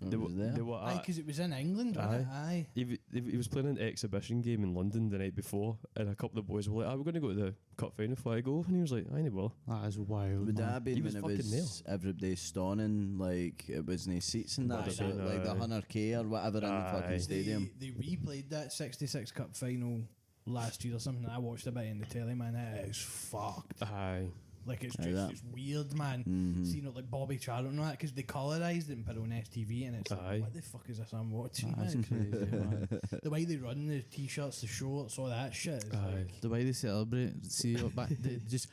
Speaker 4: They were
Speaker 1: Aye,
Speaker 4: at,
Speaker 1: because it was in England, wasn't it? Aye.
Speaker 4: he was playing an exhibition game in London the night before, and a couple of the boys were like, we're going to go to the cup final before I go. And he was like, I know well.
Speaker 3: that is wild.
Speaker 2: Would that
Speaker 3: man.
Speaker 2: have been
Speaker 4: He was
Speaker 2: when it
Speaker 4: fucking
Speaker 2: was everybody stoning, like it wasn't seats and that,
Speaker 4: Would
Speaker 2: so
Speaker 4: have been,
Speaker 2: like the 100k or whatever in the
Speaker 4: Aye.
Speaker 2: fucking stadium?
Speaker 1: They replayed that 66 Cup final last year or something. I watched a bit in the telly, man. It is fucked.
Speaker 4: Aye.
Speaker 1: Like it's
Speaker 2: Aye,
Speaker 1: just
Speaker 2: that.
Speaker 1: it's weird, man. Seeing it like Bobby Charlton and all that, because they colorised it and put it on STV, and it's
Speaker 4: Aye.
Speaker 1: like, what the fuck is this I'm watching?
Speaker 3: That's
Speaker 1: man?
Speaker 3: crazy, man.
Speaker 1: The way they run the t-shirts, the shorts, all that shit. Is
Speaker 4: Aye.
Speaker 1: like,
Speaker 3: The way they celebrate, see up back, they just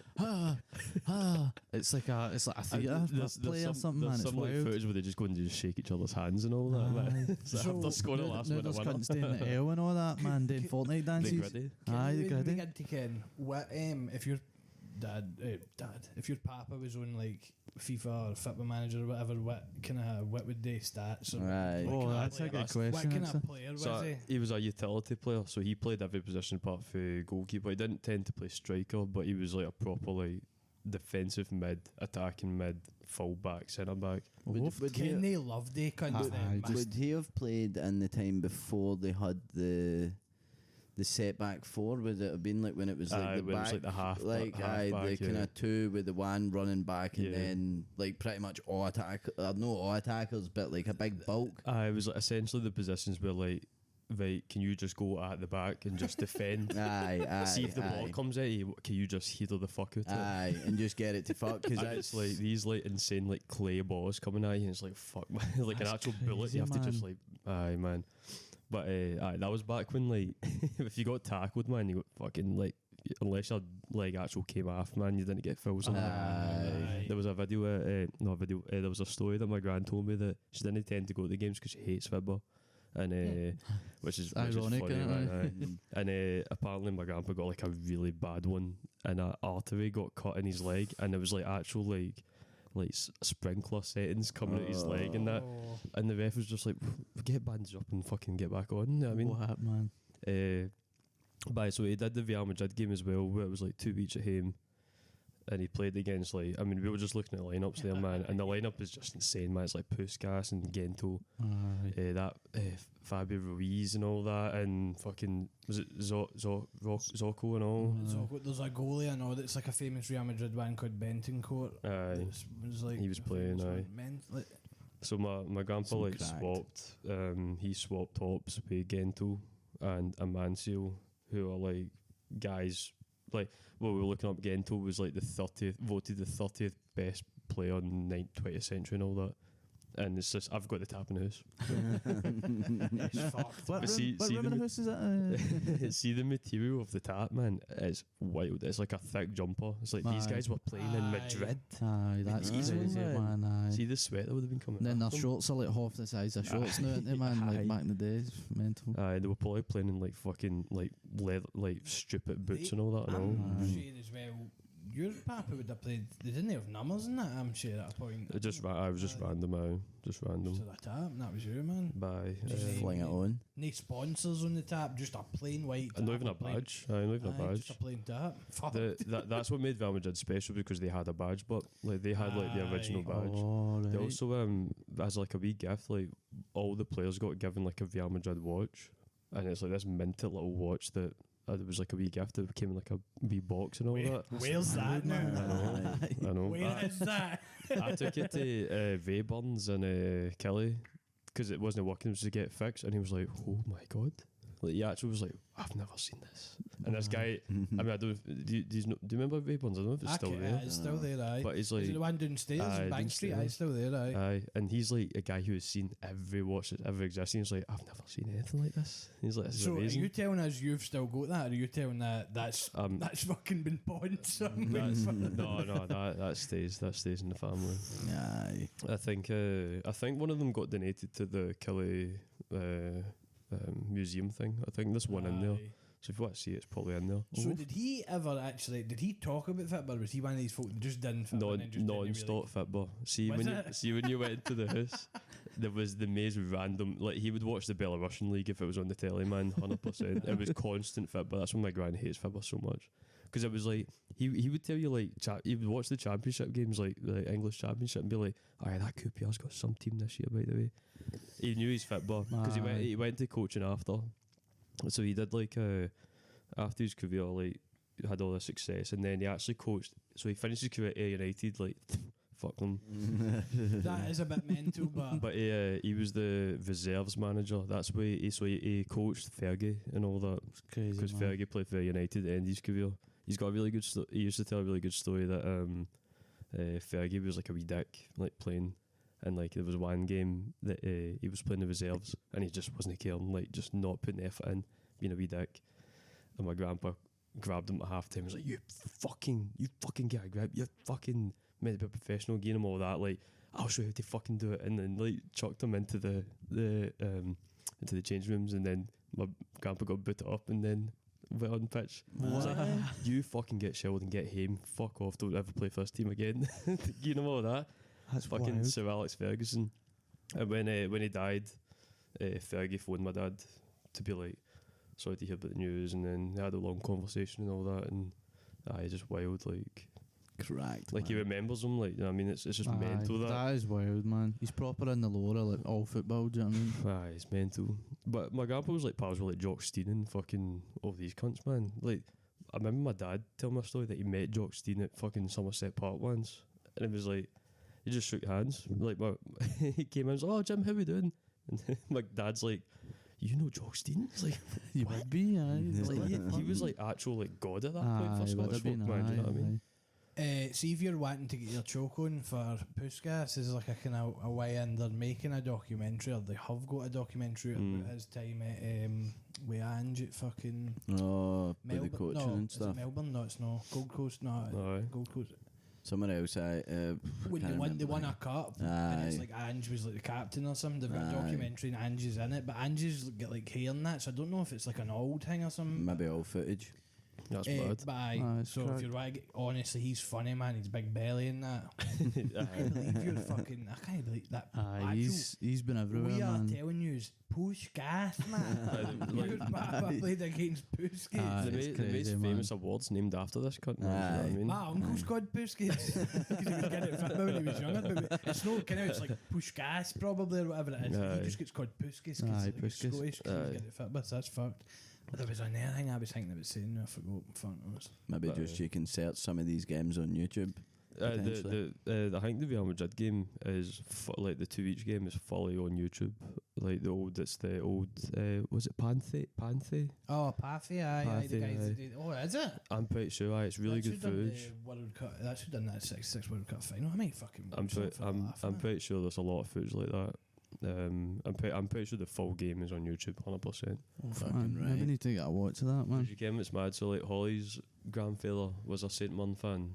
Speaker 3: It's like a theatre play or something, man.
Speaker 4: There's
Speaker 3: It's
Speaker 4: some like
Speaker 3: wild.
Speaker 4: footage where they just go and just shake each other's hands and all that, man. So after scoring the last
Speaker 3: no,
Speaker 4: minute
Speaker 3: there's
Speaker 4: winner.
Speaker 3: cunts doing the L and all that, man, doing Fortnite
Speaker 4: The
Speaker 3: dances.
Speaker 4: gritty.
Speaker 3: Aye, the
Speaker 1: we
Speaker 3: gritty.
Speaker 1: begin to ken what if your dad, if your papa was on like FIFA or Football Manager or whatever, what would they stats? Or
Speaker 2: Right.
Speaker 3: Oh,
Speaker 1: what
Speaker 3: that's a good
Speaker 1: what
Speaker 3: question.
Speaker 1: kind
Speaker 3: actually.
Speaker 1: of player was
Speaker 4: So
Speaker 1: he?
Speaker 4: he was a utility player, so he played every position apart from goalkeeper. He didn't tend to play striker, but he was like a proper like defensive mid, attacking mid, full back, centre back.
Speaker 2: Would
Speaker 1: Ken they loved they cunts
Speaker 3: Aye,
Speaker 1: them.
Speaker 3: just-
Speaker 2: Would he have played in the time before they had the setback four? Would it have been like when it was like
Speaker 4: Aye,
Speaker 2: the
Speaker 4: when it
Speaker 2: back,
Speaker 4: was like the half
Speaker 2: the
Speaker 4: back,
Speaker 2: kind
Speaker 4: yeah.
Speaker 2: of two with the one running back, and
Speaker 4: Yeah.
Speaker 2: then like pretty much all attack, no all attackers, but like a big bulk.
Speaker 4: It was like essentially the positions where like, right, can you just go at the back and just defend?
Speaker 2: Aye,
Speaker 4: See if the ball
Speaker 2: aye.
Speaker 4: comes at you, can you just header the fuck out of it?
Speaker 2: Aye, and just get it to fuck, because
Speaker 4: And it's like these like insane like clay balls coming at you, and it's like fuck, man. Like
Speaker 3: That's
Speaker 4: an actual bullet.
Speaker 3: crazy,
Speaker 4: You have to just
Speaker 3: man.
Speaker 4: like, aye, man. But that was back when like if you got tackled, man, you got fucking like, unless your leg actual came off, man, you didn't get fouls on that.
Speaker 2: Aye.
Speaker 4: There was a video, there was a story that my gran told me that she didn't tend to go to the games because she hates football, and which is
Speaker 3: ironic,
Speaker 4: funny,
Speaker 3: isn't
Speaker 4: man,
Speaker 3: it?
Speaker 4: aye. And apparently my grandpa got like a really bad one, and an artery got cut in his leg, and it was like actual like sprinkler settings coming out his leg and that,
Speaker 1: Oh.
Speaker 4: and the ref was just like, get bandaged up and fucking get back on. You know what I mean,
Speaker 3: What, man?
Speaker 4: but so he did the Real Madrid game as well, where it was like 2 weeks at home, and he played against like, I mean, we were just looking at lineups there, man, and the lineup is just insane, man. It's like Puskas and Gento, Fabio Ruiz and all that, and fucking was it Zocco and all.
Speaker 1: So there's a goalie I know that's like a famous Real Madrid one called Bentoncourt.
Speaker 4: Aye.
Speaker 1: Was like
Speaker 4: He was
Speaker 1: a
Speaker 4: playing,
Speaker 1: famous
Speaker 4: aye.
Speaker 1: one. Like,
Speaker 4: So my grandpa
Speaker 2: Some
Speaker 4: like
Speaker 2: cracked.
Speaker 4: swapped. He swapped tops with Gento and Amancio, who are like guys like. Well, we were looking up. Gento was like voted the 30th best player in the 20th century and all that. and it's just I've got the tap in the house.
Speaker 1: It's fucked.
Speaker 3: What
Speaker 4: But see
Speaker 3: room in
Speaker 4: the
Speaker 3: the house is it?
Speaker 4: see the material of the tap, man, is wild. It's like a thick jumper. It's like these
Speaker 3: Aye.
Speaker 4: guys were playing in
Speaker 1: Aye.
Speaker 4: Madrid.
Speaker 3: Aye, that's
Speaker 4: These
Speaker 3: crazy,
Speaker 4: ones,
Speaker 3: man. Aye.
Speaker 4: See the sweat that would have been coming.
Speaker 3: And then
Speaker 4: off
Speaker 3: their
Speaker 4: them?
Speaker 3: shorts are like half the size of shorts now, aren't they, man?
Speaker 4: Aye.
Speaker 3: Like back in the days, mental.
Speaker 4: Aye, they were probably playing in like fucking like leather, like stupid boots and all that. And all.
Speaker 1: I'm sure as well. Your papa would have played. They didn't have numbers in that. I'm sure at a point.
Speaker 4: It just I was just random, just
Speaker 1: To
Speaker 4: random.
Speaker 1: the tap, and that was you, man.
Speaker 4: Bye.
Speaker 1: Just
Speaker 2: Fling it on.
Speaker 1: No sponsors on the tap, just a plain white.
Speaker 4: And not
Speaker 1: tap,
Speaker 4: even a
Speaker 1: plain-
Speaker 4: badge. Aye, not even a
Speaker 1: Aye, just a
Speaker 4: badge.
Speaker 1: plain tap. Fuck.
Speaker 4: That's what made Real Madrid special because they had a badge, but like they had like the original
Speaker 1: Aye.
Speaker 4: badge.
Speaker 3: Oh,
Speaker 4: They
Speaker 3: right.
Speaker 4: also as like a wee gift, like all the players got given like a Real Madrid watch, and it's like this minted little watch that it was like a wee gift that came in like a wee box and all that.
Speaker 1: Where's that now?
Speaker 4: I know.
Speaker 1: Where is that?
Speaker 4: I took it to Burns and Kelly because it wasn't working. It was to get fixed, and he was like, "Oh my god!" Like he actually was like, "I've never seen this." And this guy, I mean, I don't. Do you remember Burns? I don't know if it's still there.
Speaker 1: It's still there, aye.
Speaker 4: But he's
Speaker 1: Is it
Speaker 4: like,
Speaker 1: the one downstairs
Speaker 4: aye,
Speaker 1: in Bank Street? Aye,
Speaker 4: downstairs.
Speaker 1: it's still there, aye.
Speaker 4: aye, and he's like a guy who has seen every watch that's ever existed. He's like, "I've never seen anything like this." He's like, "This is
Speaker 1: So are
Speaker 4: amazing."
Speaker 1: you telling us you've still got that, or are you telling that's fucking been pawned somewhere?
Speaker 4: no, that stays in the family.
Speaker 2: Aye.
Speaker 4: I think one of them got donated to the Kelly museum thing. I think there's one in there.
Speaker 1: Aye.
Speaker 4: So if you want to see it, it's probably in there.
Speaker 1: So did he ever actually? Did he talk about football? Or was he one of these folk that just didn't football? and then just didn't really-
Speaker 4: Non-stop football. See
Speaker 1: Was
Speaker 4: when
Speaker 1: it?
Speaker 4: you went into the house, there was the most random. Like he would watch the Belarusian league if it was on the telly, man. 100%. It was constant football. That's why my gran hates football so much. Because it was like he would tell you like he would watch the championship games like the English championship and be like, "Aye, that Coupier's got some team this year, by the way." He knew his football because he went to coaching after. So he did like after his career, like had all this success, and then he actually coached. So he finished his career at Ayr United, like fuck them.
Speaker 1: That is a bit mental, but
Speaker 4: But he was the reserves manager. That's why he coached Fergie and all that.
Speaker 3: It's crazy,
Speaker 4: Because
Speaker 3: man.
Speaker 4: Fergie played for United at the end of his career. He's got a really good. He used to tell a really good story that Fergie was like a wee dick, like playing, and like there was one game that he was playing the reserves and he just wasn't caring, like just not putting effort in, being a wee dick. And my grandpa grabbed him at half time. Was like, "You fucking get a grip. You fucking meant to be a professional, getting him all that. Like, I'll show you how to fucking do it." And then like chucked him into the change rooms, and then my grandpa got booted up, and then went on pitch. I was like, "You fucking get shelled and get home. Fuck off. Don't ever play first team again." You know all that.
Speaker 3: That's
Speaker 4: Fucking
Speaker 3: wild.
Speaker 4: Sir Alex Ferguson. And when he died, Fergie phoned my dad to be like, "Sorry to hear about the news," and then they had a long conversation and all that, and just wild, like
Speaker 2: Cracked.
Speaker 4: like he
Speaker 2: man.
Speaker 4: remembers them, like, you know what I mean, it's just mental that.
Speaker 3: That is wild, man. He's proper in the lore of like all football, do you know what I mean?
Speaker 4: It's mental. But my grandpa was like pals with like Jock Stein and fucking all these cunts, man. Like I remember my dad telling me a story that he met Jock Stein at fucking Somerset Park once, and it was like he just shook hands. Like he came in and was like, "Oh Jim, how we doing?" And my dad's like, "You know Jock Stein?" It's like,
Speaker 3: You would be, aye.
Speaker 2: Yeah.
Speaker 4: like, he was like actual like god at that point for
Speaker 3: Aye, would
Speaker 4: Scottish
Speaker 3: have been,
Speaker 4: folk, man. Do you know what I mean?
Speaker 1: see if you're wanting to get your choke on for Puskas, is like a kind of a way in. They're making a documentary, or they have got a documentary about his time at with Ange at fucking
Speaker 2: Oh, with the
Speaker 1: Melbourne.
Speaker 2: coaching
Speaker 1: No,
Speaker 2: and
Speaker 1: is it
Speaker 2: stuff.
Speaker 1: Melbourne? No, it's no. Gold Coast? No,
Speaker 4: Aye.
Speaker 1: Gold Coast.
Speaker 2: Somewhere else,
Speaker 1: When they won a cup, and it's
Speaker 2: Aye.
Speaker 1: like Ange was like the captain or something. They've got a
Speaker 2: Aye.
Speaker 1: documentary and Ange is in it, but Ange's got like hair in that, so I don't know if it's like an old thing or something.
Speaker 2: Maybe all footage.
Speaker 4: That's bad.
Speaker 1: But aye,
Speaker 3: it's
Speaker 1: so if
Speaker 3: cracked.
Speaker 1: you're right, honestly, he's funny, man. He's big belly and that. I can't believe you're fucking. I can't believe that.
Speaker 3: Aye, he's been everywhere,
Speaker 1: we are
Speaker 3: man.
Speaker 1: telling you, push gas, man. Your papa played against Puskas.
Speaker 3: Aye.
Speaker 4: The,
Speaker 3: it's
Speaker 4: the most
Speaker 3: crazy, man.
Speaker 4: famous awards named after this cunt, man. Do you know what I
Speaker 2: Aye.
Speaker 4: mean?
Speaker 1: My uncle's called Puskas because he was getting it football when he was younger. But it's not kind of, it's like push gas probably or whatever it is.
Speaker 4: Aye.
Speaker 1: He just gets called Puskas because
Speaker 3: Aye,
Speaker 1: like it's
Speaker 3: Puskas.
Speaker 1: Scottish. 'Cause he's
Speaker 4: Aye.
Speaker 1: getting it football, so that's fucked. But there was another thing I was thinking about saying. I forgot. Fuck knows.
Speaker 2: Maybe
Speaker 4: Aye.
Speaker 2: just you can search some of these games on YouTube. potentially.
Speaker 4: I think the Real Madrid game is like the 2 each game is fully on YouTube. Like it's the old was it Panthe?
Speaker 1: Oh, Pathy, aye, the
Speaker 4: Pathy,
Speaker 1: guys
Speaker 4: aye.
Speaker 1: that did. Oh, is it?
Speaker 4: I'm pretty sure it's really good footage.
Speaker 1: World Cup. That should have done that 66 World Cup final. I might fucking.
Speaker 4: I'm pretty sure there's a lot of footage like that. I'm pretty sure the full game is on YouTube, 100%.
Speaker 2: Oh,
Speaker 3: Man,
Speaker 2: fucking
Speaker 3: maybe
Speaker 2: right.
Speaker 3: need to get a watch of that, man.
Speaker 4: Did you get him? It's mad. So like Holly's grandfather was a St Mirren fan,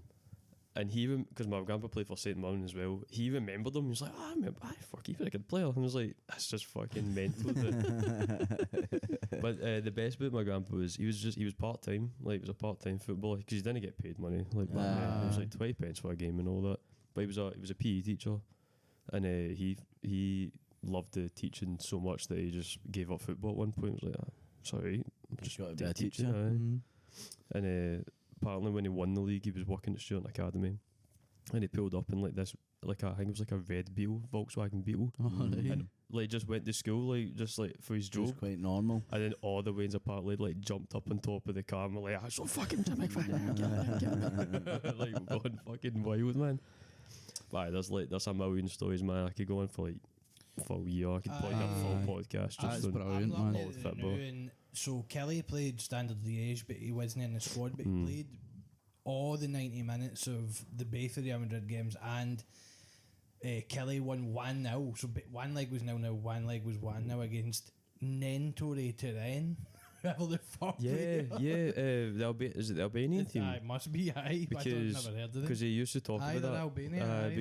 Speaker 4: and he because my grandpa played for St Mirren as well. He remembered him. He was like, "Oh, I remember. Fuck, he was a good player." And I was like, "That's just fucking mental." But the best bit of my grandpa was he was part time. Like he was a part time footballer because he didn't get paid money. Like back then. It was like 20 pence for a game and all that. But he was a PE teacher, and he loved the teaching so much that he just gave up football at one point. He was like, sorry, I'm just
Speaker 2: Gotta be a
Speaker 4: teaching.
Speaker 2: teacher.
Speaker 3: Mhm.
Speaker 4: And apparently when he won the league, he was working at Student Academy, and he pulled up in like this, like I think it was like a red Beetle, Volkswagen Beetle,
Speaker 3: Oh, right.
Speaker 4: and like just went to school just like for his
Speaker 2: It was
Speaker 4: job.
Speaker 2: quite normal.
Speaker 4: And then all the Waynes apart like jumped up on top of the car and were like, "I'm so fucking Jimmy like going fucking wild, man." But there's a million stories, man. I could go on for a year. I could play a full podcast
Speaker 3: That's
Speaker 4: just on
Speaker 3: brilliant,
Speaker 1: I'm
Speaker 3: man.
Speaker 1: looking
Speaker 4: all
Speaker 1: at
Speaker 4: the
Speaker 1: the
Speaker 4: football.
Speaker 1: new and so Kelly played Standard Liège, but he wasn't in the squad. But he
Speaker 4: Mm.
Speaker 1: played all the 90 minutes of the both of the Real Madrid games, and Kelly won 1-0. So one leg was 0-0, one leg was 1-0 against Nentore Turin. Whoever the fuck.
Speaker 4: Yeah, is it the Albanian team?
Speaker 1: It must be, aye. But I don't never heard of them.
Speaker 4: Because he used to talk
Speaker 1: Aye,
Speaker 4: about
Speaker 1: they're
Speaker 4: that.
Speaker 1: Albania, aye.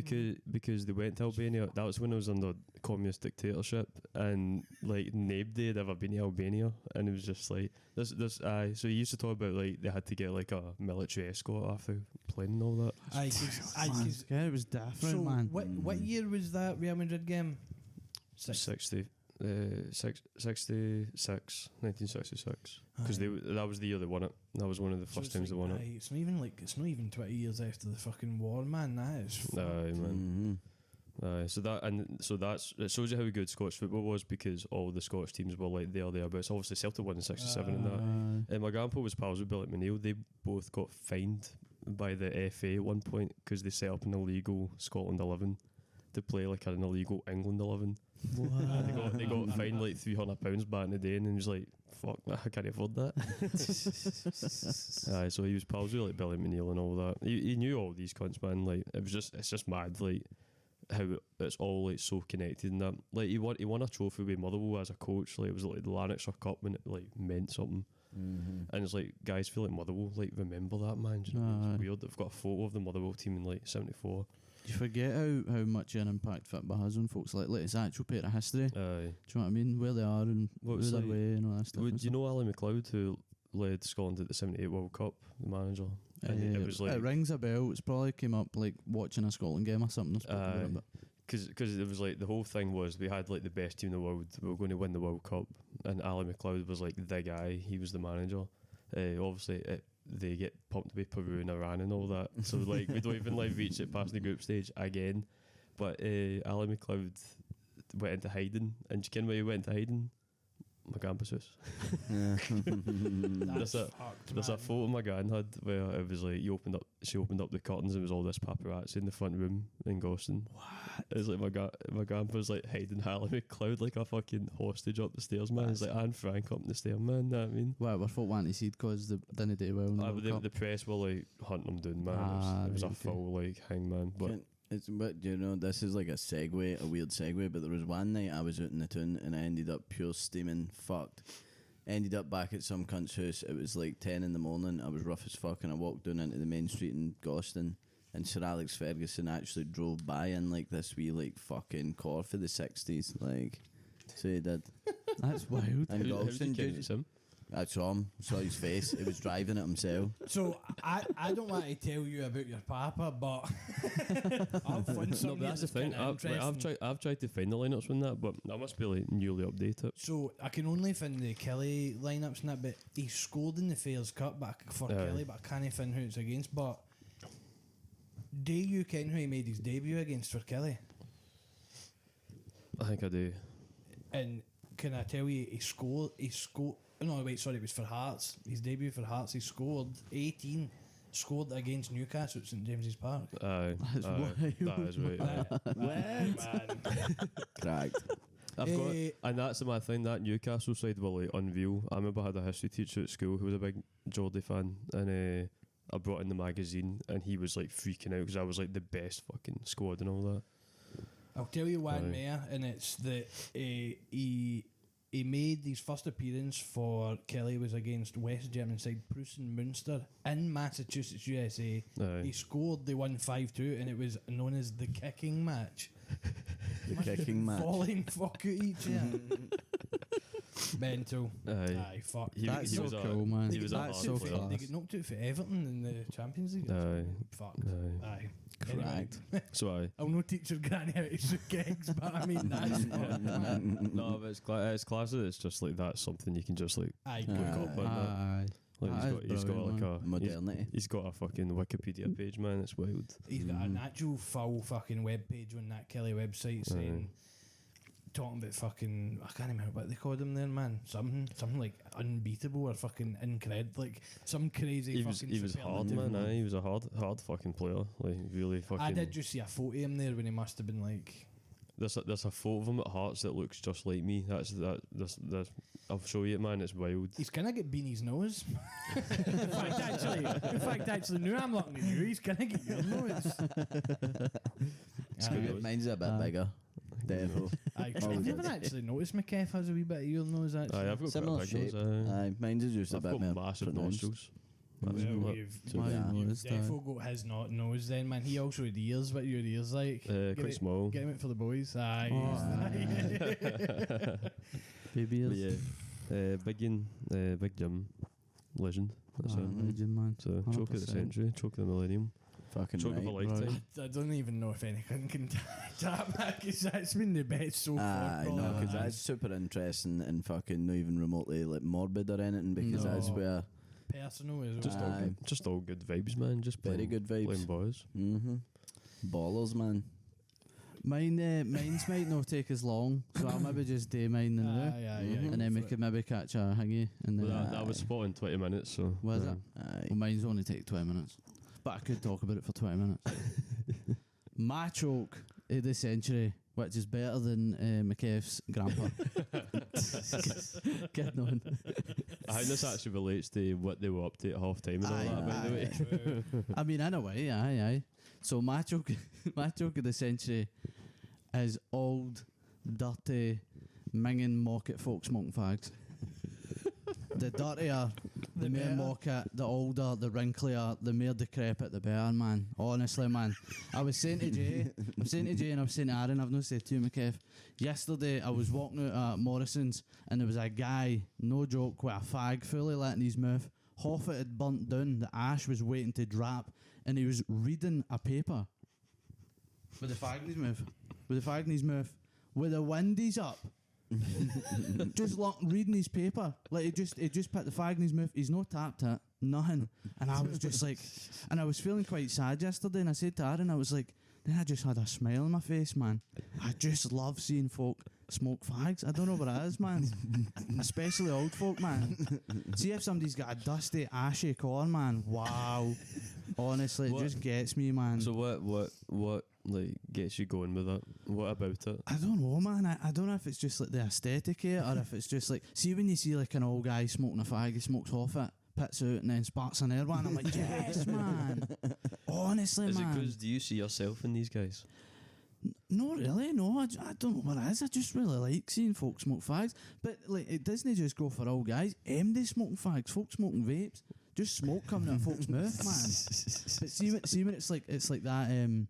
Speaker 4: Because they went to Albania. That was when it was under communist dictatorship, and like nobody had ever been to Albania, and it was just like this. So he used to talk about like they had to get like a military escort after playing and all that.
Speaker 1: Aye, cause,
Speaker 3: Yeah, it was different,
Speaker 1: so
Speaker 3: man.
Speaker 1: what year was that Real Madrid game?
Speaker 4: 1966. Because that was the year they won it. That was one of the first times they won it.
Speaker 1: It's not even 20 years after the fucking war, man. That is fucked.
Speaker 4: Aye, man. That's it shows you how good Scottish football was because all the Scottish teams were like there. But it's obviously Celtic won in '67 and that. And my grandpa was pals with Billy McNeil. They both got fined by the FA at one point because they set up an illegal Scotland 11 to play like an illegal England 11. They got fined like £300 back in the day, and he was like, "Fuck, I can't afford that." So he was pals with like Billy McNeil and all that. He knew all these cunts, man. Like it's just mad, like how it's all like so connected and that. Like he won a trophy with Motherwell as a coach. Like it was like the Lanarkshire Cup, and it like meant something.
Speaker 2: Mm-hmm.
Speaker 4: And it's like guys feel like Motherwell like remember that, man. Do you know? It's weird. They've got a photo of the Motherwell team in like '74.
Speaker 3: You forget how much an impact football has on folks. Like it's actual part of history.
Speaker 4: Aye.
Speaker 3: Do you know what I mean? Where they are and
Speaker 4: Well,
Speaker 3: who
Speaker 4: it's
Speaker 3: they're
Speaker 4: like-
Speaker 3: way and all that stuff.
Speaker 4: Do
Speaker 3: and
Speaker 4: you know Ali McLeod, who led Scotland at the '78 World Cup, the manager? And it was like
Speaker 3: it rings a bell. It's probably came up like watching a Scotland game or something.
Speaker 4: because it was like the whole thing was we had like the best team in the world. We were going to win the World Cup, and Ali McLeod was like the guy. He was the manager. Obviously, they get pumped with Peru and Iran and all that. So like we don't even like reach it past the group stage again. But Ali McLeod went into hiding, and do you know where he went into hiding? My grandpa's house.
Speaker 1: That's
Speaker 4: There's
Speaker 1: fucked,
Speaker 4: a
Speaker 1: man.
Speaker 4: photo my gran had where it was like she opened up the curtains and it was all this paparazzi in the front room in Goston. What? It was like my grandpa's like hiding Ali McLeod like a fucking hostage up the stairs, man. It's like Anne Frank up the stairs, man. Know what I mean?
Speaker 3: Well, we're folk wanting to see because they didn't do well in the World Cup.
Speaker 4: The press were like hunting them down, man. It was
Speaker 3: right,
Speaker 4: a full like hang, man. But
Speaker 2: But you know, this is like a weird segue. But there was one night I was out in the town and I ended up pure steaming, fucked. Ended up back at some cunt's house. It was like 10 in the morning. I was rough as fuck, and I walked down into the main street in Goston. And Sir Alex Ferguson actually drove by in like this wee like fucking car for the 60s, like. So he did.
Speaker 3: That's wild.
Speaker 2: And
Speaker 4: how did you
Speaker 2: Galston,
Speaker 4: ken it was him?
Speaker 2: I saw him, saw his face. He was driving it himself.
Speaker 1: So I don't want to tell you about your papa, but I'll find
Speaker 4: No,
Speaker 1: something
Speaker 4: but that's the thing. I've tried to find the lineups from that, but that must be like newly updated.
Speaker 1: So I can only find the Kelly lineups in that, but he scored in the Fairs Cup for Kelly, but I can't find who it's against. But do you ken who he made his debut against for Kelly?
Speaker 4: I think I do.
Speaker 1: And can I tell you, he scored. No, wait, sorry, it was for Hearts. His debut for Hearts, he scored 18 scored against Newcastle at St James's Park.
Speaker 4: Aye,
Speaker 3: That's wild.
Speaker 4: that is right. aye.
Speaker 1: Man.
Speaker 2: Cracked.
Speaker 4: I've got, and that's my thing. That Newcastle side were like unreal. I remember I had a history teacher at school who was a big Geordie fan, and I brought in the magazine, and he was like freaking out because I was like the best fucking squad and all that.
Speaker 1: I'll tell you one
Speaker 4: Aye.
Speaker 1: more, and it's that he made his first appearance for Kelly was against West German side Prussen Münster in Massachusetts, USA.
Speaker 4: Aye.
Speaker 1: He scored, they won 5-2, and it was known as the kicking match.
Speaker 2: The kicking match.
Speaker 1: Falling fuck at each other. Mental.
Speaker 4: Aye.
Speaker 1: Fuck.
Speaker 3: That's so
Speaker 4: was
Speaker 3: cool, man.
Speaker 4: He was a
Speaker 3: That's
Speaker 4: hard
Speaker 3: so
Speaker 4: player.
Speaker 1: They
Speaker 3: class.
Speaker 1: get knocked out for Everton in the Champions League.
Speaker 4: Aye.
Speaker 1: Fuck.
Speaker 4: Aye.
Speaker 2: Cracked.
Speaker 4: So aye.
Speaker 1: I'll not teach your granny how to shoot gigs, but I mean, that's fun, man.
Speaker 4: No, but it's class. It's just like that's something you can just like
Speaker 1: Aye,
Speaker 2: Aye.
Speaker 1: good.
Speaker 4: up on that.
Speaker 3: Aye.
Speaker 4: Like
Speaker 3: That
Speaker 4: he's
Speaker 3: is
Speaker 4: got
Speaker 3: brilliant,
Speaker 4: like a
Speaker 2: Modernity.
Speaker 4: he's got a fucking Wikipedia page, man. It's wild.
Speaker 1: He's got an actual full fucking web page on that Kelly website saying, talking about fucking, I can't remember what they called him there, man. Something like unbeatable or fucking incredible, like some crazy
Speaker 4: He was
Speaker 1: fucking.
Speaker 4: he was hard,
Speaker 1: superlative.
Speaker 4: man. Aye, he was a hard fucking player. Like really fucking.
Speaker 1: I did just see a photo of him there when he must have been like.
Speaker 4: There's a photo of him at Hearts that looks just like me. That's. I'll show you it, man. It's wild.
Speaker 1: He's gonna get Beanie's nose. in fact, actually, now I'm looking at you. He's gonna get your nose.
Speaker 2: Mine's a bit bigger. Defo.
Speaker 1: I've never actually noticed McKeff has a wee bit of your nose. Actually,
Speaker 4: Aye, I've got
Speaker 2: Similar
Speaker 4: quite a big
Speaker 2: shape.
Speaker 4: nose.
Speaker 2: Aye, mine's is just a
Speaker 4: I've
Speaker 2: bit
Speaker 4: got
Speaker 2: more
Speaker 4: massive
Speaker 2: pronounced.
Speaker 4: nostrils.
Speaker 1: Well,
Speaker 4: That's
Speaker 1: you've,
Speaker 2: So,
Speaker 3: Mine
Speaker 2: yeah.
Speaker 1: you've
Speaker 3: was
Speaker 1: defo got his nose then, man. He also had ears. What are your ears like?
Speaker 4: quite
Speaker 1: it,
Speaker 4: small.
Speaker 1: Get him out for the boys. Aye.
Speaker 3: Baby
Speaker 4: But
Speaker 3: ears.
Speaker 4: yeah, big Jim, legend. That's it.
Speaker 3: Legend, man.
Speaker 4: So choke of the
Speaker 3: 100%.
Speaker 4: century, choke of the millennium,
Speaker 2: Fucking
Speaker 4: choke of a
Speaker 2: right.
Speaker 4: lifetime.
Speaker 1: I don't even know if anything can tap that because that's been the best so far.
Speaker 2: Aye, no,
Speaker 1: probably.
Speaker 2: because that's super interesting and fucking not even remotely like morbid or anything because that's
Speaker 1: No.
Speaker 2: where
Speaker 1: personal as
Speaker 4: Just
Speaker 1: well.
Speaker 2: Aye.
Speaker 4: just all good vibes, man. Just
Speaker 2: very
Speaker 4: playing,
Speaker 2: good
Speaker 4: playing
Speaker 2: vibes.
Speaker 4: boys.
Speaker 2: Ballers, man.
Speaker 3: Mine's might not take as long, so I'll maybe just do mine now.
Speaker 1: Aye,
Speaker 3: And then we could maybe catch a hangy. And
Speaker 4: Well,
Speaker 3: then
Speaker 4: that was spot in 20 minutes. So
Speaker 3: Was it?
Speaker 2: Aye.
Speaker 3: Well, mine's only take 20 minutes. But I could talk about it for 20 minutes. My choke of the century, which is better than McKeff's grandpa. Getting on.
Speaker 4: I think this actually relates to what they were up to at half time and all
Speaker 3: Aye,
Speaker 4: that. By the way,
Speaker 3: I mean, in a way, aye. So my choke of the century is old, dirty, minging mocket folk smoking fags. The dirtier, the more mocket, the older, the wrinklier, the more decrepit, the better, man. Honestly, man. I was saying to Jay, and I was saying to Aaron, I've not said to you, McKeff, yesterday I was walking out at Morrison's and there was a guy, no joke, with a fag fully lit in his mouth. Half it had burnt down, the ash was waiting to drop, and he was reading a paper with the fag in his mouth. With the fag in his mouth. With the windies up. Just reading his paper. Like he just put the fag in his mouth. He's not tapped it. Nothing. And I was just like, and I was feeling quite sad yesterday, and I said to Aaron, I was like, then I just had a smile on my face, man. I just love seeing folk smoke fags. I don't know what it is, man. Especially old folk, man. See if somebody's got a dusty, ashy car, man. Wow. Honestly, it just gets me, man.
Speaker 4: so what like gets you going with that? What about it?
Speaker 3: I don't know, man. I don't know if it's just like the aesthetic here or if it's just like, see when you see like an old guy smoking a fag, he smokes half it, pits out and then sparks an air one. I'm like, yes, man. Honestly,
Speaker 4: Is
Speaker 3: man.
Speaker 4: it because do you see yourself in these guys?
Speaker 3: No, really, no. I don't know what it is. I just really like seeing folk smoke fags. But like, it doesn't just go for old guys. MD smoking fags, folk smoking vapes. Just smoke coming out of folks' mouth, man. But see when it's like that.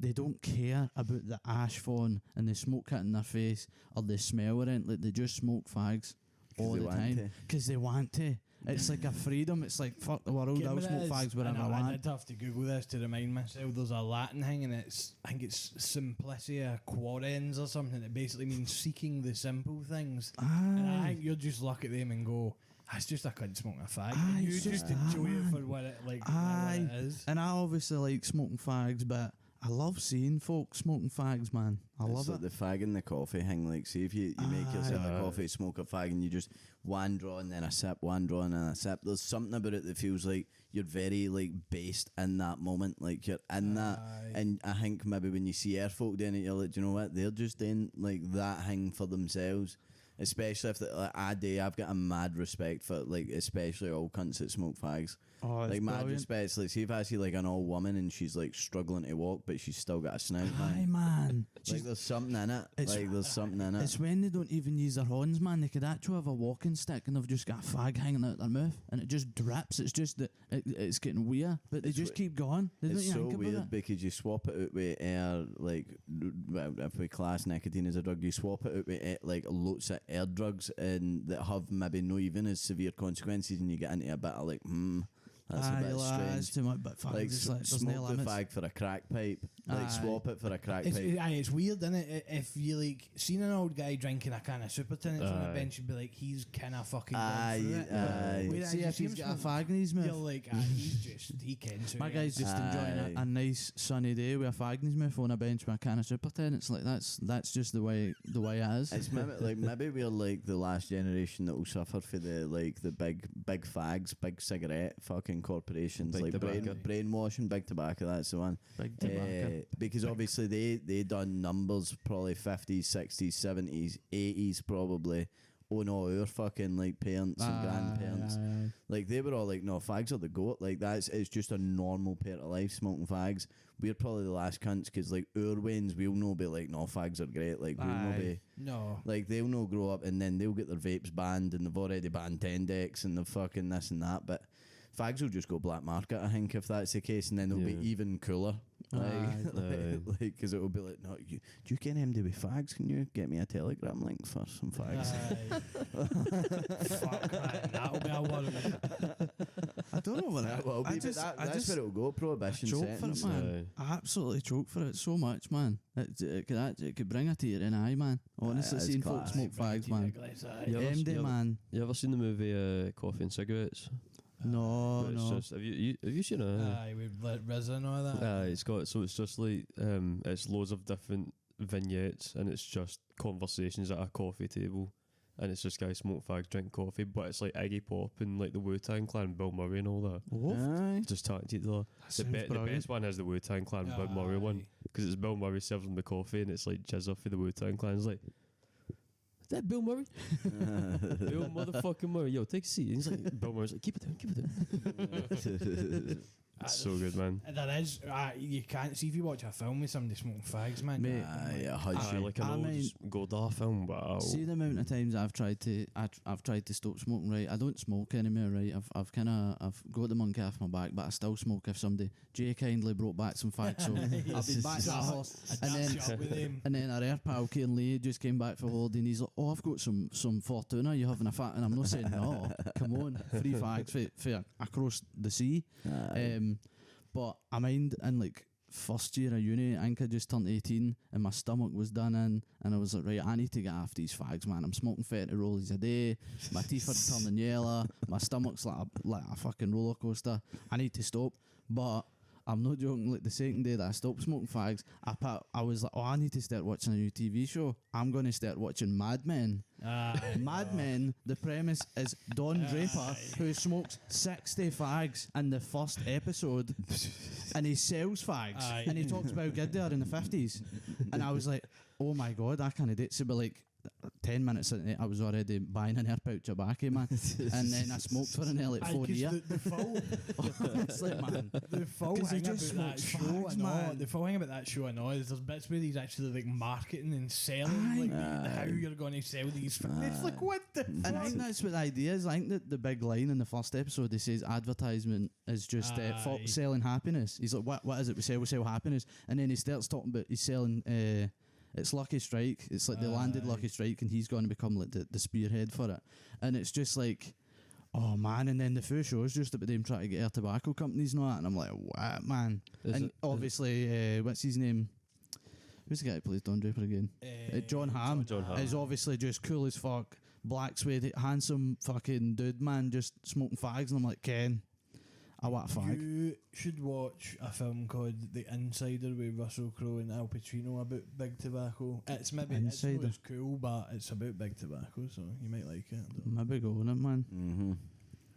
Speaker 3: They don't care about the ash falling and the smoke hitting their face or the smell or anything. Like they just smoke fags all the time because they want to. It's like a freedom. It's like fuck the world. I'll smoke fags wherever I
Speaker 1: I
Speaker 3: want.
Speaker 1: did have to Google this to remind myself. There's a Latin thing, and I think it's simplicia quorens or something. That basically means seeking the simple things. And I think you'll just look at them and go, "That's just I couldn't smoke a fag."
Speaker 3: Aye,
Speaker 1: And you
Speaker 3: it's
Speaker 1: just
Speaker 3: just
Speaker 1: enjoy
Speaker 3: that,
Speaker 1: it
Speaker 3: man.
Speaker 1: for what it like.
Speaker 3: Aye.
Speaker 1: What it is.
Speaker 3: And I obviously like smoking fags, but I love seeing folks smoking fags, man. I
Speaker 2: It's
Speaker 3: love
Speaker 2: like
Speaker 3: it.
Speaker 2: the fag and the coffee thing. Like, see if you make yourself a coffee, smoke a fag, and you just one draw and then a sip, one draw and then a sip. There's something about it that feels like you're very like based in that moment. Like you're in that.
Speaker 1: Aye.
Speaker 2: And I think maybe when you see air folk doing it, you're like, do you know what? They're just doing like that thing for themselves. Especially if I've got a mad respect for like especially all cunts that smoke fags.
Speaker 3: Oh, it's
Speaker 2: Like mad
Speaker 3: brilliant.
Speaker 2: respect. Like see if I see like an old woman and she's like struggling to walk but she's still got a snout,
Speaker 3: Aye,
Speaker 2: man.
Speaker 3: man.
Speaker 2: Like there's something in it.
Speaker 3: It's-
Speaker 2: Like there's something in it.
Speaker 3: It's when they don't even use their horns, man. They could actually have a walking stick and they've just got a fag hanging out their mouth and it just drips. It's just that it's getting weird, but they
Speaker 2: It's
Speaker 3: just
Speaker 2: w-
Speaker 3: keep going. They don't
Speaker 2: It's
Speaker 3: even
Speaker 2: so
Speaker 3: think about
Speaker 2: weird
Speaker 3: it.
Speaker 2: because you swap it out with air, like, well, if we class nicotine as a drug, you swap it out with like lots of air drugs and that have maybe no even as severe consequences, and you get into a bit of like, that's a bit
Speaker 3: That's
Speaker 2: strange.
Speaker 3: too much, but fuck,
Speaker 2: Like,
Speaker 3: it's like there's no
Speaker 2: smoke the
Speaker 3: limits.
Speaker 2: fag for a crack pipe, like
Speaker 3: Aye.
Speaker 2: swap it for a crack
Speaker 1: It's,
Speaker 2: pipe.
Speaker 1: it's weird, isn't it? If you like seen an old guy drinking a can of super tonics on the
Speaker 4: Aye.
Speaker 1: bench, you'd be like, he's kind of fucking
Speaker 2: Aye,
Speaker 1: going through it.
Speaker 2: aye.
Speaker 1: Whereas
Speaker 3: See
Speaker 1: you
Speaker 3: if
Speaker 1: see
Speaker 3: he's
Speaker 1: him
Speaker 3: got a
Speaker 1: smoke,
Speaker 3: fag in his
Speaker 1: you're
Speaker 3: mouth.
Speaker 1: like, he kens who
Speaker 3: My
Speaker 1: he
Speaker 3: guy's
Speaker 1: is.
Speaker 3: just enjoying
Speaker 2: Aye.
Speaker 3: a nice sunny day with a fag in his mouth on a bench with a can of super ten. It's like that's just the way it is.
Speaker 2: It's maybe we're like the last generation that will suffer for the big fags, big cigarette fucking corporations,
Speaker 4: Big
Speaker 2: like
Speaker 4: tobacco.
Speaker 2: brainwashing, big tobacco. That's the one.
Speaker 3: Big tobacco.
Speaker 2: Because obviously they done numbers probably 50s, 60s, 70s, 80s probably. Oh no, our fucking like parents and grandparents,
Speaker 3: Aye.
Speaker 2: like they were all like, no, fags are the goat. Like it's just a normal part of life, smoking fags. We're probably the last cunts because like our wains, we'll no be like, no, fags are great. Like we'll no
Speaker 3: Aye.
Speaker 2: be.
Speaker 1: No.
Speaker 2: Like they'll no grow up and then they'll get their vapes banned and they've already banned 10 decks and they're fucking this and that. But fags will just go black market, I think, if that's the case, and then they'll be
Speaker 4: Yeah.
Speaker 2: even cooler.
Speaker 4: Aye.
Speaker 2: Because it will be like, no, do you get him to be fags? Can you get me a Telegram link for some fags?
Speaker 1: Fuck, man, that'll be a worry.
Speaker 3: I don't know what that.
Speaker 2: Well,
Speaker 3: I
Speaker 2: but
Speaker 3: just,
Speaker 2: that,
Speaker 3: I
Speaker 2: that's
Speaker 3: just
Speaker 2: where it'll go. Prohibition
Speaker 3: choke for it,
Speaker 2: sentence.
Speaker 3: man. I absolutely choke for it so much, man. It could bring a tear in eye, man. Honestly,
Speaker 2: it's
Speaker 3: seeing
Speaker 2: class.
Speaker 3: folks smoke fags, man.
Speaker 4: You ever,
Speaker 3: MD, man.
Speaker 4: you ever seen the movie Coffee and Cigarettes?
Speaker 3: No,
Speaker 4: But it's
Speaker 3: no.
Speaker 4: just, have you seen it?
Speaker 1: Aye, with Riz and all that.
Speaker 4: It's got, so it's just like it's loads of different vignettes and it's just conversations at a coffee table and it's just guys smoke fags, drink coffee, but it's like Iggy Pop and like the Wu-Tang Clan, Bill Murray and all that.
Speaker 2: Aye.
Speaker 4: Just talking to each other. The,
Speaker 3: Sounds
Speaker 4: the
Speaker 3: brilliant.
Speaker 4: best one is the Wu-Tang Clan Bill Murray one because it's Bill Murray serving the coffee and it's like Jizza for the Wu-Tang Clan. It's like, is that Bill Murray? Bill motherfucking Murray. Yo, take a seat. And he's like, Bill Murray's like, keep it down. It's so good, man.
Speaker 1: There is, you can't see if you watch a film with somebody smoking fags, man.
Speaker 3: Mate,
Speaker 2: Aye, a hush.
Speaker 4: Aye, like an
Speaker 3: I
Speaker 4: old
Speaker 3: mean-
Speaker 4: Godard film, but
Speaker 3: See the amount of times I've tried to stop smoking. Right, I don't smoke anymore. Right, I've got the monkey off my back, but I still smoke if somebody. Jay kindly brought back some fags, so I've been back to the horse. And then
Speaker 1: and
Speaker 3: And then our air pal Kieran Lee just came back for holiday and he's like, oh, I've got some Fortuna, you having a fat? And I'm not saying no, come on, free fags for across the sea. But I mind in like first year of uni, I think I just turned 18 and my stomach was done in and I was like, right, I need to get off these fags, man. I'm smoking 30 rollies a day, my teeth are turning yellow, my stomach's like a fucking roller coaster. I need to stop. But I'm not joking, like the second day that I stopped smoking fags, I was like, oh, I need to start watching a new TV show. I'm going to start watching Mad Men. Mad Men, the premise is Don Draper, who smokes 60 fags in the first episode, and he sells fags,
Speaker 1: Aye.
Speaker 3: and he talks about good there in the 50s. And I was like, oh my God, I can't do it. So, but like, 10 minutes into it, I was already buying an air pouch of tobacco, man. And then I smoked for an like 4 years.
Speaker 1: The full,
Speaker 3: Honestly, man.
Speaker 1: the full
Speaker 3: 'Cause he
Speaker 1: thing
Speaker 3: just
Speaker 1: about that
Speaker 3: smokes
Speaker 1: show
Speaker 3: fags,
Speaker 1: and all,
Speaker 3: man.
Speaker 1: the full thing about that show and all is there's bits where he's actually like marketing and selling how you're going to sell these. It's like, what the
Speaker 3: And I
Speaker 1: fuck?
Speaker 3: think that's what the idea is. I think that the big line in the first episode, he says advertisement is just
Speaker 1: Aye.
Speaker 3: selling happiness. He's like, what is it? We sell happiness. And then he starts talking about he's selling, it's Lucky Strike. It's like they landed Lucky Strike and he's going to become like the spearhead for it. And it's just like, oh man. And then the full show is just about them trying to get air tobacco companies and all that. And I'm like, what, man? And obviously, what's his name? Who's the guy who plays Don Draper again? John Hamm.
Speaker 4: John Hamm.
Speaker 3: Is obviously just cool as fuck, black suede, handsome fucking dude, man, just smoking fags. And I'm like, Ken, I want a fag.
Speaker 1: You should watch a film called The Insider with Russell Crowe and Al Pacino about big tobacco. It's maybe it's not
Speaker 3: Insider.
Speaker 1: as cool, but it's about big tobacco, so you might like it.
Speaker 3: Maybe go on it, man.
Speaker 2: Mm-hmm.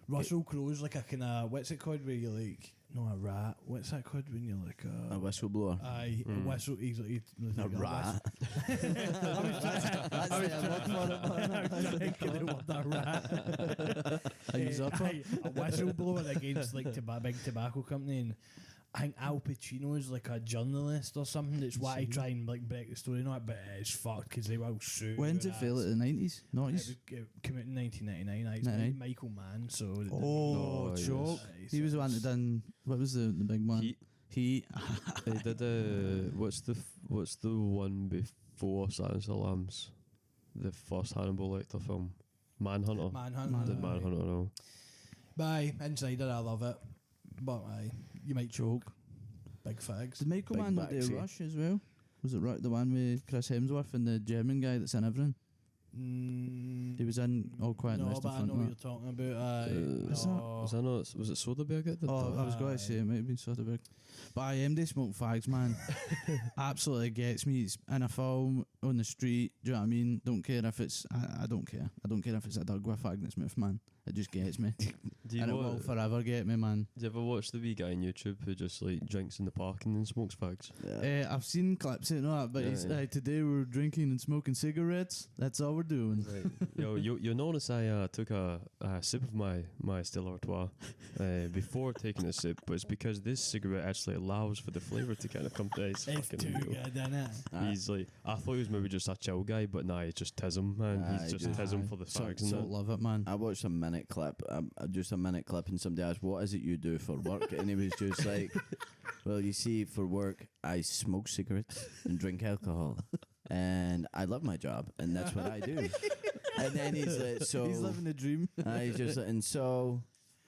Speaker 1: Russell Crowe's like a kind of, what's it called where you like, no, a rat. What's that called when you're like
Speaker 2: A whistleblower.
Speaker 1: Aye, a whistle. He's like
Speaker 2: A rat.
Speaker 1: I was thinking the word a rat.
Speaker 3: Are you up for
Speaker 1: Aye, a whistleblower against like big tobacco company, and I think Al Pacino is like a journalist or something that's why I try and like break the story on it, but it's fucked because they will sue.
Speaker 3: When's it fail? At the 90s?
Speaker 1: It
Speaker 3: 90s?
Speaker 1: came out in 1999. It's
Speaker 3: 99.
Speaker 1: Michael Mann, so
Speaker 3: Oh,
Speaker 4: yes.
Speaker 3: choke.
Speaker 1: Aye,
Speaker 3: He was the one that done. What was the big one?
Speaker 4: Heat.
Speaker 3: He.
Speaker 4: They did what's the one before Silence of the Lambs? The first Hannibal Lecter film, Manhunter.
Speaker 1: Manhunt.
Speaker 4: Did Manhunter no?
Speaker 1: But aye, Insider, I love it. But aye, you might choke. Big fags.
Speaker 3: Did Michael
Speaker 2: Big
Speaker 3: Mann not do
Speaker 2: backseat.
Speaker 3: Rush as well? Was it the one with Chris Hemsworth and the German guy that's in everything? He was in All Quiet on the
Speaker 1: No,
Speaker 3: Western
Speaker 1: but I
Speaker 3: Front.
Speaker 1: know what
Speaker 3: no?
Speaker 1: you're talking about. Aye.
Speaker 3: Was that-
Speaker 1: No.
Speaker 4: Was that not? Was it Soderbergh that did
Speaker 3: Oh,
Speaker 4: that?
Speaker 3: I was going to say it might have been Soderbergh. But I am they smoke fags, man. Absolutely gets me. It's in a film, on the street, do you know what I mean? Don't care if it's, I don't care. I don't care if it's a dog with a fag in its mouth, man. It just gets me.
Speaker 4: Do you
Speaker 3: And it will forever get me, man.
Speaker 4: Do you ever watch the wee guy on YouTube who just like drinks in the park and then smokes fags?
Speaker 2: Yeah.
Speaker 3: I've seen clips of that, but he's,
Speaker 4: Yeah.
Speaker 3: today we're drinking and smoking cigarettes. That's all we're doing.
Speaker 4: Yo, you notice I took a sip of my Stella Artois before taking a sip, but it's because this cigarette actually allows for the flavour to kind of come to
Speaker 1: It's too good, isn't it?
Speaker 4: He's like, I thought he was maybe just a chill guy, but nah, it's just tism, man.
Speaker 2: Aye,
Speaker 4: He's just
Speaker 2: just-
Speaker 4: tism for the fags and
Speaker 3: So
Speaker 4: that.
Speaker 3: love it, man.
Speaker 2: I watched a minute clip, just a minute clip, and somebody asked, "What is it you do for work?" And he was just like, "Well, you see, for work, I smoke cigarettes and drink alcohol, and I love my job, and that's what I do." And then he's like, "So
Speaker 3: He's living the dream.
Speaker 2: he's just like, and so,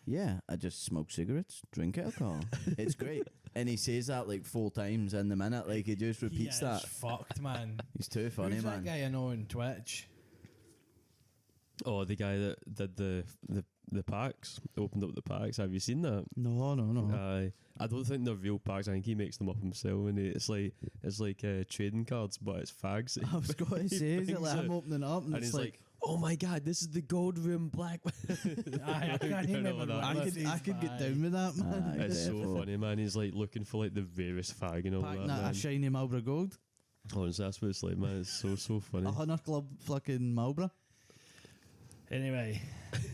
Speaker 2: yeah, I just smoke cigarettes, drink alcohol. It's great." And he says that like 4 times in the minute, like he just repeats
Speaker 1: He is
Speaker 2: that.
Speaker 1: fucked, man.
Speaker 2: He's too funny,
Speaker 1: Who's
Speaker 2: man.
Speaker 1: that guy I know on Twitch?
Speaker 4: Oh, the guy that did the packs, opened up the packs. Have you seen that?
Speaker 3: No.
Speaker 4: Aye. I don't think they're real packs. I think he makes them up himself, and it's like trading cards, but it's fags.
Speaker 3: I was going to say, is it
Speaker 4: brings
Speaker 3: like
Speaker 4: it.
Speaker 3: him opening it up and,
Speaker 4: And
Speaker 3: it's
Speaker 4: he's like, "Oh my god, this is the gold rim black."
Speaker 1: Aye, I can't
Speaker 4: You know
Speaker 1: remember
Speaker 4: that.
Speaker 1: what
Speaker 3: I
Speaker 1: it
Speaker 3: could,
Speaker 1: is,
Speaker 3: I could get
Speaker 1: aye.
Speaker 3: down with that, man.
Speaker 2: Aye,
Speaker 4: It's so
Speaker 2: definitely.
Speaker 4: funny, man. He's like looking for like the rarest fag and all
Speaker 3: Packing
Speaker 4: that.
Speaker 3: a
Speaker 4: Man.
Speaker 3: shiny Marlboro Gold.
Speaker 4: Honestly, that's what it's like, man. It's so funny.
Speaker 3: A 100 Club fucking Marlboro.
Speaker 1: Anyway,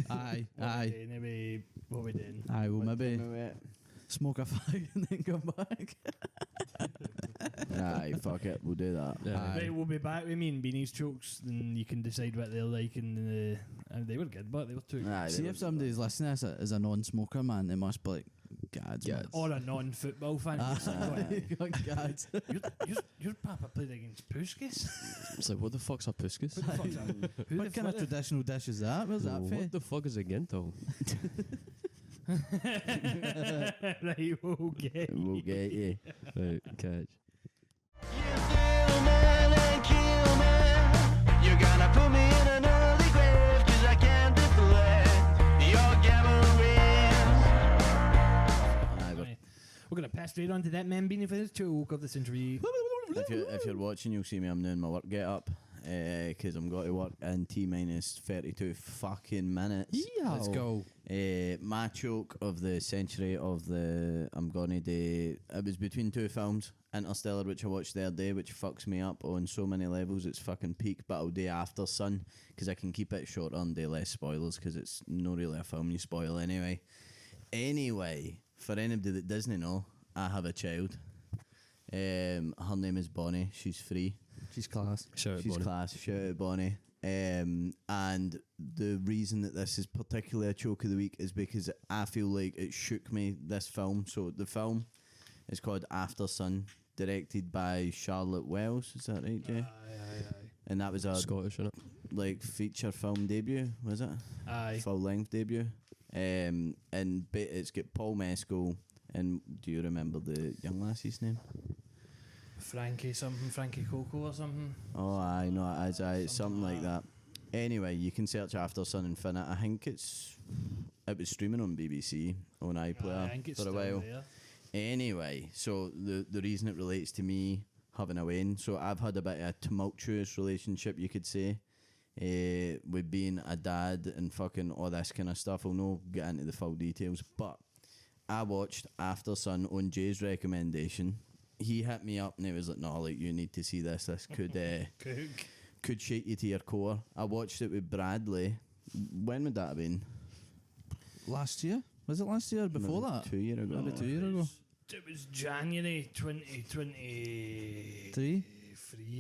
Speaker 3: Aye,
Speaker 1: what
Speaker 3: aye.
Speaker 1: what we doing?
Speaker 3: Aye, well, maybe
Speaker 2: Wait.
Speaker 3: smoke a fag and then come back.
Speaker 2: Aye, fuck it, we'll do that.
Speaker 4: Yeah.
Speaker 3: Aye.
Speaker 1: Right, we'll be back with me and Beanie's jokes, and you can decide what they're like. And they were good, but they were too.
Speaker 2: Aye,
Speaker 3: See, if somebody's listening as a non-smoker, man, they must be like, Gads, man.
Speaker 1: Or a non-football fan.
Speaker 3: Gads.
Speaker 1: Your papa played against Puskas.
Speaker 4: It's like, what the fuck's a puskas?
Speaker 3: What kind of traditional dish is that? Where's that for?
Speaker 4: What the fuck is a gento?
Speaker 1: Right, we'll get
Speaker 2: We'll get you.
Speaker 4: Right, catch.
Speaker 5: You're gonna put me in an early grave, 'cause I can't deflect your gatherings.
Speaker 2: Aye, but
Speaker 1: Right. We're going to pass straight on to that man Beanie for his joke of the century.
Speaker 2: if you're watching, you'll see me. I'm doing my work get up because I'm going to work in T-minus 32 fucking minutes.
Speaker 3: Let's go.
Speaker 2: My joke of the century I'm gonna do. It was between 2 films, Interstellar, which I watched the other day, which fucks me up on so many levels. It's fucking peak, but I'll do After Sun because I can keep it shorter and do less spoilers because it's not really a film you spoil anyway. Anyway, for anybody that doesn't know, I have a child. Her name is Bonnie. She's 3.
Speaker 3: She's class.
Speaker 4: Shout out,
Speaker 2: She's
Speaker 4: Bonnie.
Speaker 2: class. Shout out Bonnie. And the reason that this is particularly a joke of the week is because I feel like it shook me, this film. So the film is called After Sun, directed by Charlotte Wells. Is that right, Jay? And that was a
Speaker 4: Scottish, innit?
Speaker 2: like feature film debut, was it?
Speaker 1: Aye.
Speaker 2: Full length debut. And it's got Paul Mescal. And do you remember the young lassie's name?
Speaker 1: Frankie Coco or something.
Speaker 2: Oh, I know it is. It's something like that. Anyway, you can search After Sun Infinite. I think it's it was streaming on BBC on iPlayer
Speaker 1: I think it's
Speaker 2: for a
Speaker 1: still
Speaker 2: while.
Speaker 1: there.
Speaker 2: Anyway, so the reason it relates to me having a Wayne, so I've had a bit of a tumultuous relationship, you could say, with being a dad and fucking all this kind of stuff. I'll not get into the full details, but I watched After Sun on Jay's recommendation. He hit me up and he was like, no, like, you need to see this. This could shake you to your core. I watched it with Bradley. When would that have been?
Speaker 3: Last year? Was it last year? Before
Speaker 2: Maybe
Speaker 3: that?
Speaker 2: 2 years ago.
Speaker 3: Maybe 2 years ago.
Speaker 1: It was January 2023
Speaker 3: Three?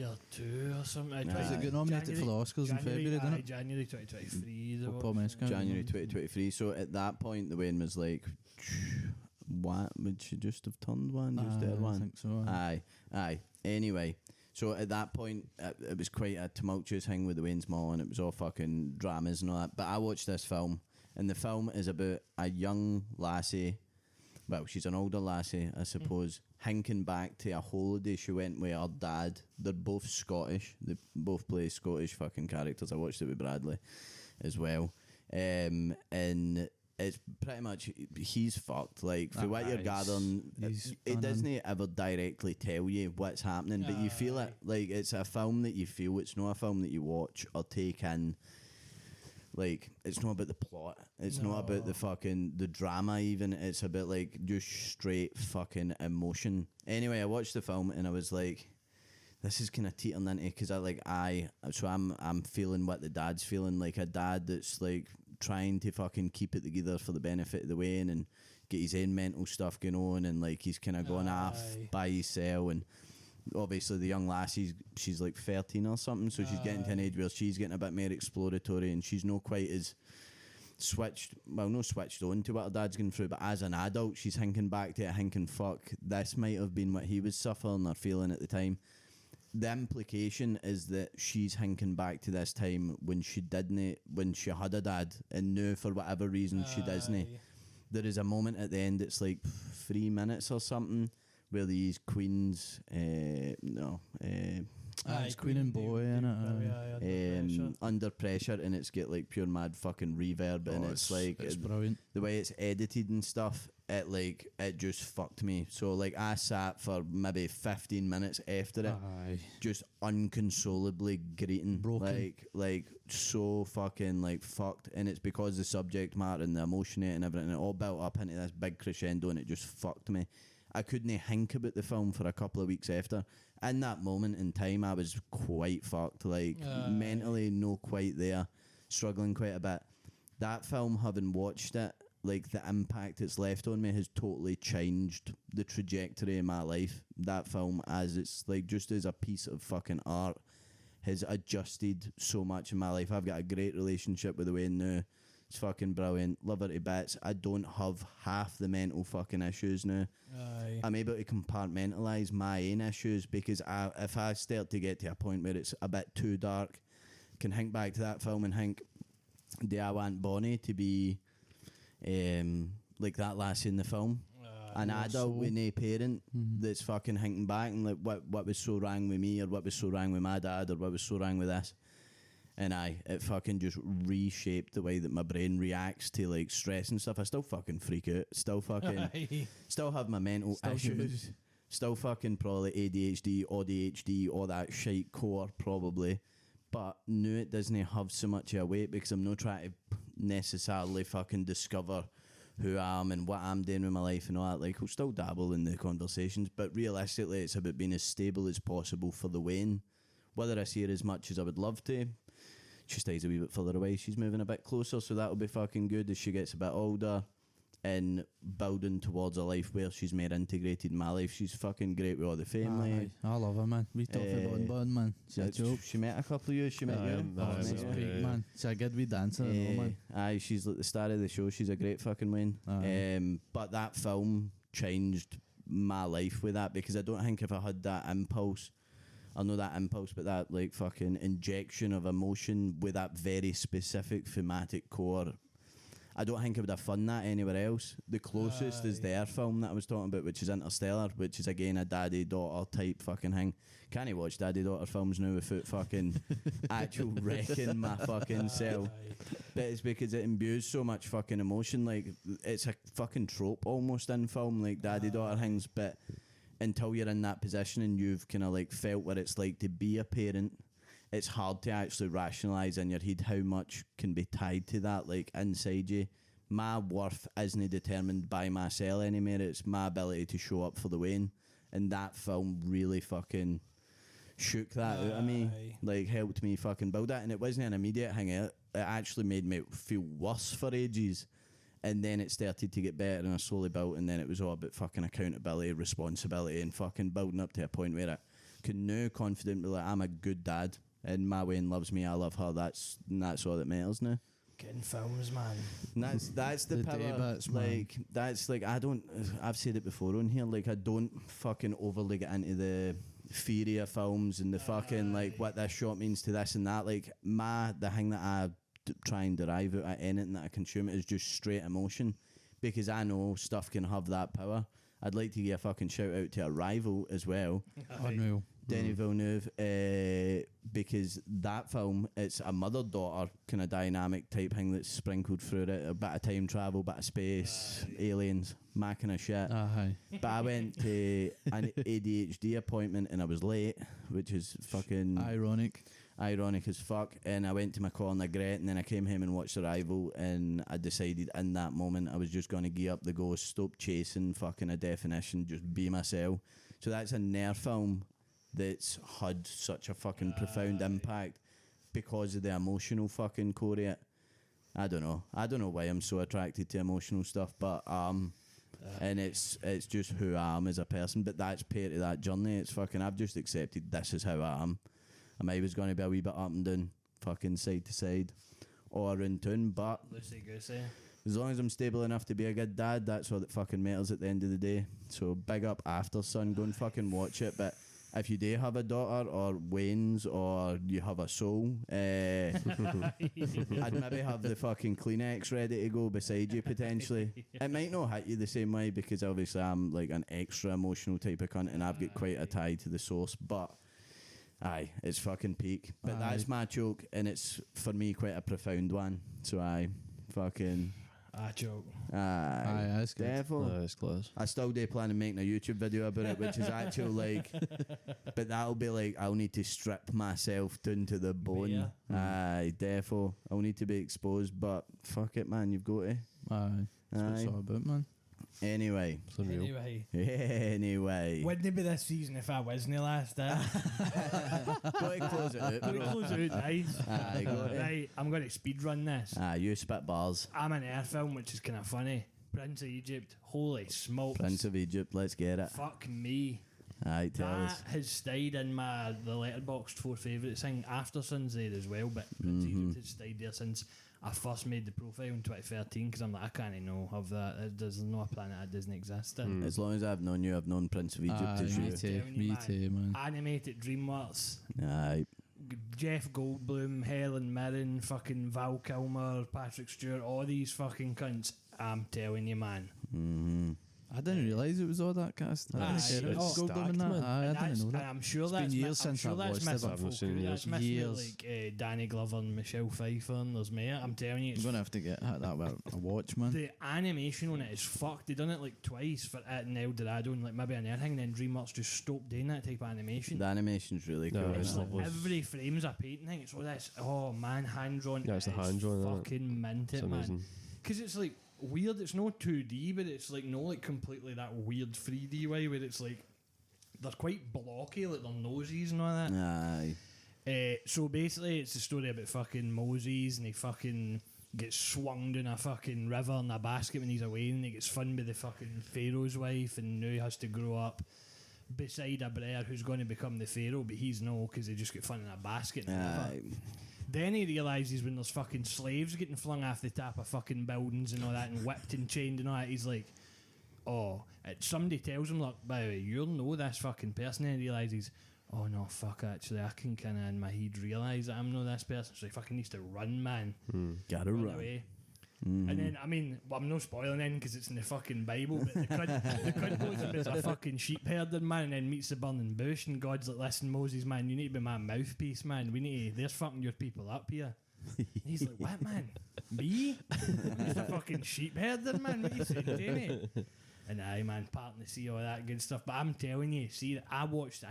Speaker 1: or 2 or something.
Speaker 2: Nah.
Speaker 3: Does it get nominated for the Oscars in February, doesn't it?
Speaker 1: January 2023. the
Speaker 3: Paul
Speaker 1: one.
Speaker 3: Mescal.
Speaker 2: January 2023. So at that point, the Wayne was like, what? Would she just have turned one? Just dead
Speaker 3: I
Speaker 2: one?
Speaker 3: think so.
Speaker 2: Aye. Anyway, so at that point, it was quite a tumultuous thing with the Wayne's Mall, and it was all fucking dramas and all that. But I watched this film, and the film is about a young lassie. Well, she's an older lassie, I suppose, hinking back to a holiday she went with her dad. They're both Scottish. They both play Scottish fucking characters. I watched it with Bradley as well. And it's pretty much, he's fucked. Like, for what you're gathering, it doesn't ever directly tell you what's happening, but you feel it. Like, it's a film that you feel. It's not a film that you watch or take in. Like, it's not about the plot. It's not about the drama even. It's about, like, just straight fucking emotion. Anyway, I watched the film and I was like, this is kind of teetering into, because I'm feeling what the dad's feeling, like a dad that's like trying to fucking keep it together for the benefit of the Wayne and get his own mental stuff going on, and like he's kind of going off by himself. And obviously the young lassie, she's like 13 or something, so she's getting to an age where she's getting a bit more exploratory, and she's not quite as switched on to what her dad's going through, but as an adult she's thinking back to it, thinking, fuck, this might have been what he was suffering or feeling at the time. The implication is that she's thinking back to this time when she had a dad and knew for whatever reason she doesn't. There is a moment at the end, it's like 3 minutes or something, where these queens,
Speaker 3: It's Queen and Boy, innit?
Speaker 2: under pressure, and it's get like pure mad fucking reverb, and it's like
Speaker 3: it's brilliant.
Speaker 2: the way it's edited and stuff. It just fucked me. So like I sat for maybe 15 minutes after it, just unconsolably greeting,
Speaker 3: broken,
Speaker 2: like so fucking like fucked. And it's because the subject matter and the emotion and everything, it all built up into this big crescendo, and it just fucked me. I couldn't think about the film for a couple of weeks after. In that moment in time, I was quite fucked, like mentally no quite there, struggling quite a bit. That film, having watched it, like the impact it's left on me has totally changed the trajectory of my life. That film, as it's like just as a piece of fucking art, has adjusted so much in my life. I've got a great relationship with the Wayne now. It's fucking brilliant. Love her to bits. I don't have half the mental fucking issues now. I'm able to compartmentalise my own issues, because if I start to get to a point where it's a bit too dark, I can think back to that film and think, do I want Bonnie to be like that lassie in the film? An adult with no parent that's fucking thinking back and like what was so wrong with me, or what was so wrong with my dad, or what was so wrong with this. And it fucking just reshaped the way that my brain reacts to like stress and stuff. I still fucking freak out. Still fucking still have my mental issues. Still fucking probably ADHD, all that shite core probably. But no, it doesn't have so much of a weight, because I'm not trying to necessarily fucking discover who I am and what I'm doing with my life and all that. Like, I'll still dabble in the conversations, but realistically it's about being as stable as possible for the Wayne. Whether I see her as much as I would love to, she stays a wee bit further away. She's moving a bit closer, so that'll be fucking good as she gets a bit older and building towards a life where she's more integrated in my life. She's fucking great with all the family.
Speaker 3: I love her, man. We talk about Bun, man.
Speaker 2: She met a couple of you. She met you.
Speaker 3: She's great, man. She's a good wee dancer and all, man.
Speaker 2: Aye, she's like the star of the show. She's a great fucking Wayne. But that film changed my life with that, because I don't think if I had that impulse, I know that impulse, but that like fucking injection of emotion with that very specific thematic core, I don't think I would have found that anywhere else. The closest is their film that I was talking about, which is Interstellar, which is again a daddy-daughter type fucking thing. Can't I watch daddy-daughter films now without fucking actual wrecking my fucking self? But it's because it imbues so much fucking emotion. Like, it's a fucking trope almost in film, like daddy-daughter things, but until you're in that position and you've kind of like felt what it's like to be a parent, it's hard to actually rationalise in your head how much can be tied to that, like, inside you. My worth isn't determined by myself anymore, it's my ability to show up for the Wayne. And that film really fucking shook that out of me, like, helped me fucking build that. And it wasn't an immediate thing, it actually made me feel worse for ages. And then it started to get better and I slowly built, and then it was all about fucking accountability, responsibility, and fucking building up to a point where I can now confidently be like, I'm a good dad. And my Wayne loves me, I love her. That's all that matters now.
Speaker 1: Getting films, man.
Speaker 2: And that's the power.
Speaker 3: Daybats,
Speaker 2: Like, that's like, I've said it before on here. Like, I don't fucking overly get into the theory of films and the fucking like what this shot means to this and that. Like, the thing that I try and derive out of anything that I consume is just straight emotion, because I know stuff can have that power. I'd like to give a fucking shout out to Arrival as well.
Speaker 3: Unreal.
Speaker 2: Denis Villeneuve, because that film, it's a mother-daughter kind of dynamic type thing that's sprinkled through it. A bit of time travel, bit of space, aliens, my kind of shit.
Speaker 3: Aye.
Speaker 2: But I went to an ADHD appointment and I was late, which is fucking ironic as fuck. And I went to my call and I regret, and then I came home and watched Arrival, and I decided in that moment I was just going to gear up the ghost, stop chasing fucking a definition, just be myself. So that's a Nair film that's had such a fucking profound impact because of the emotional fucking core of it. I don't know why I'm so attracted to emotional stuff, but and it's just who I am as a person. But that's part of that journey. It's fucking, I've just accepted this is how I am. I might was going to be a wee bit up and down, fucking side to side, or in tune, but
Speaker 1: Loosey goosey.
Speaker 2: as long as I'm stable enough to be a good dad, that's all that fucking matters at the end of the day. So big up After Sun, go and fucking watch it. But if you do have a daughter or Wayne's or you have a soul, I'd maybe have the fucking Kleenex ready to go beside you potentially. It might not hit you the same way because obviously I'm like an extra emotional type of cunt and I've got quite a tie to the source, but aye, it's fucking peak. But that's my joke, and it's for me quite a profound one. So I fucking
Speaker 1: joke.
Speaker 2: aye,
Speaker 3: that's good.
Speaker 2: devil.
Speaker 4: That's close.
Speaker 2: I still do plan on making a YouTube video about it, which is actual like, but that'll be like, I'll need to strip myself down to the bone. Aye, defo. I'll need to be exposed, but fuck it, man, you've got to.
Speaker 3: Aye. That's what it's
Speaker 2: Aye.
Speaker 3: all about, man.
Speaker 2: Anyway.
Speaker 1: Anyway. Wouldn't it be this season if I wasn't the last?
Speaker 2: Got to close it out.
Speaker 1: Go to close it out, nice.
Speaker 2: Aye, got to.
Speaker 1: Right, I'm going to speed run this.
Speaker 2: Aye, you spit bars.
Speaker 1: I'm an air film, which is kind of funny. Prince of Egypt. Holy smokes.
Speaker 2: Prince of Egypt, let's get it.
Speaker 1: Fuck me.
Speaker 2: Aye, tell
Speaker 1: That
Speaker 2: us.
Speaker 1: has stayed in the letterboxed 4 favourites thing. After Sun's there as well, but Prince of Egypt has stayed there since I first made the profile in 2013, because I'm like, I can't know of that. There's no planet that doesn't exist in.
Speaker 2: As long as I've known you, I've known Prince of Egypt as
Speaker 3: me
Speaker 2: you.
Speaker 3: too.
Speaker 1: telling you,
Speaker 3: Me
Speaker 1: man.
Speaker 3: too, man.
Speaker 1: Animated DreamWorks.
Speaker 2: Aye.
Speaker 1: Jeff Goldblum, Helen Mirren, fucking Val Kilmer, Patrick Stewart, all these fucking cunts. I'm telling you, man.
Speaker 2: Mm-hmm.
Speaker 3: I didn't realise it was all that cast.
Speaker 1: Aye.
Speaker 3: It's
Speaker 1: Oh,
Speaker 3: Goldblum and that.
Speaker 4: man.
Speaker 3: Aye, I
Speaker 1: And
Speaker 3: didn't know that.
Speaker 1: I'm sure
Speaker 3: It's
Speaker 1: that's
Speaker 3: been years since I've watched it,
Speaker 1: missing
Speaker 4: but I've not
Speaker 1: folk
Speaker 4: seen
Speaker 1: who-
Speaker 4: it.
Speaker 1: that's missing
Speaker 3: Years.
Speaker 1: like Danny Glover and Michelle Pfeiffer, and there's me. I'm telling you,
Speaker 3: I'm
Speaker 1: it's
Speaker 3: going to have to get that a watch, man.
Speaker 1: the animation on it is fucked. They done it like twice for it and El Dorado and like maybe an thing, and then DreamWorks just stopped doing that type of animation.
Speaker 2: The animation's really
Speaker 4: No,
Speaker 2: cool.
Speaker 4: it's
Speaker 1: It's like
Speaker 4: lovely.
Speaker 1: every frame's a painting thing. It's all this. Oh man, hand drawn.
Speaker 4: Yeah, it's the hand drawn, isn't it?
Speaker 1: Fucking mint
Speaker 4: It's
Speaker 1: it, man.
Speaker 4: amazing.
Speaker 1: Because it's like weird. It's not 2D, but it's like no like completely that weird 3D way where it's like they're quite blocky, like their noses and all that.
Speaker 2: Aye.
Speaker 1: So basically, it's a story about fucking Moses, and he fucking gets swung down a fucking river in a basket when he's away, and he gets fun by the fucking Pharaoh's wife, and now he has to grow up beside a brer who's going to become the Pharaoh, but he's no, because he just got fun in a basket in the river.
Speaker 2: Aye.
Speaker 1: Then he realises when there's fucking slaves getting flung off the top of fucking buildings and all that, and whipped and chained and all that, he's like, oh, somebody tells him, like, by the way, you'll know this fucking person, and he realises, oh no, fuck, actually, I can kind of in my head realise that I'm not this person, so he fucking needs to run, man.
Speaker 2: Gotta run.
Speaker 1: Away.
Speaker 2: Mm-hmm.
Speaker 1: And then, I mean, well, I'm not spoiling anything because it's in the fucking Bible, but the crud goes and is a fucking sheep herder, man, and then meets the burning bush, and God's like, listen, Moses, man, you need to be my mouthpiece, man. We need to, there's fucking your people up here. And he's like, what, man? Me? I'm just a fucking sheep herder, man. What are you saying to me? And aye, man, parting the sea, all that good stuff. But I'm telling you, see, I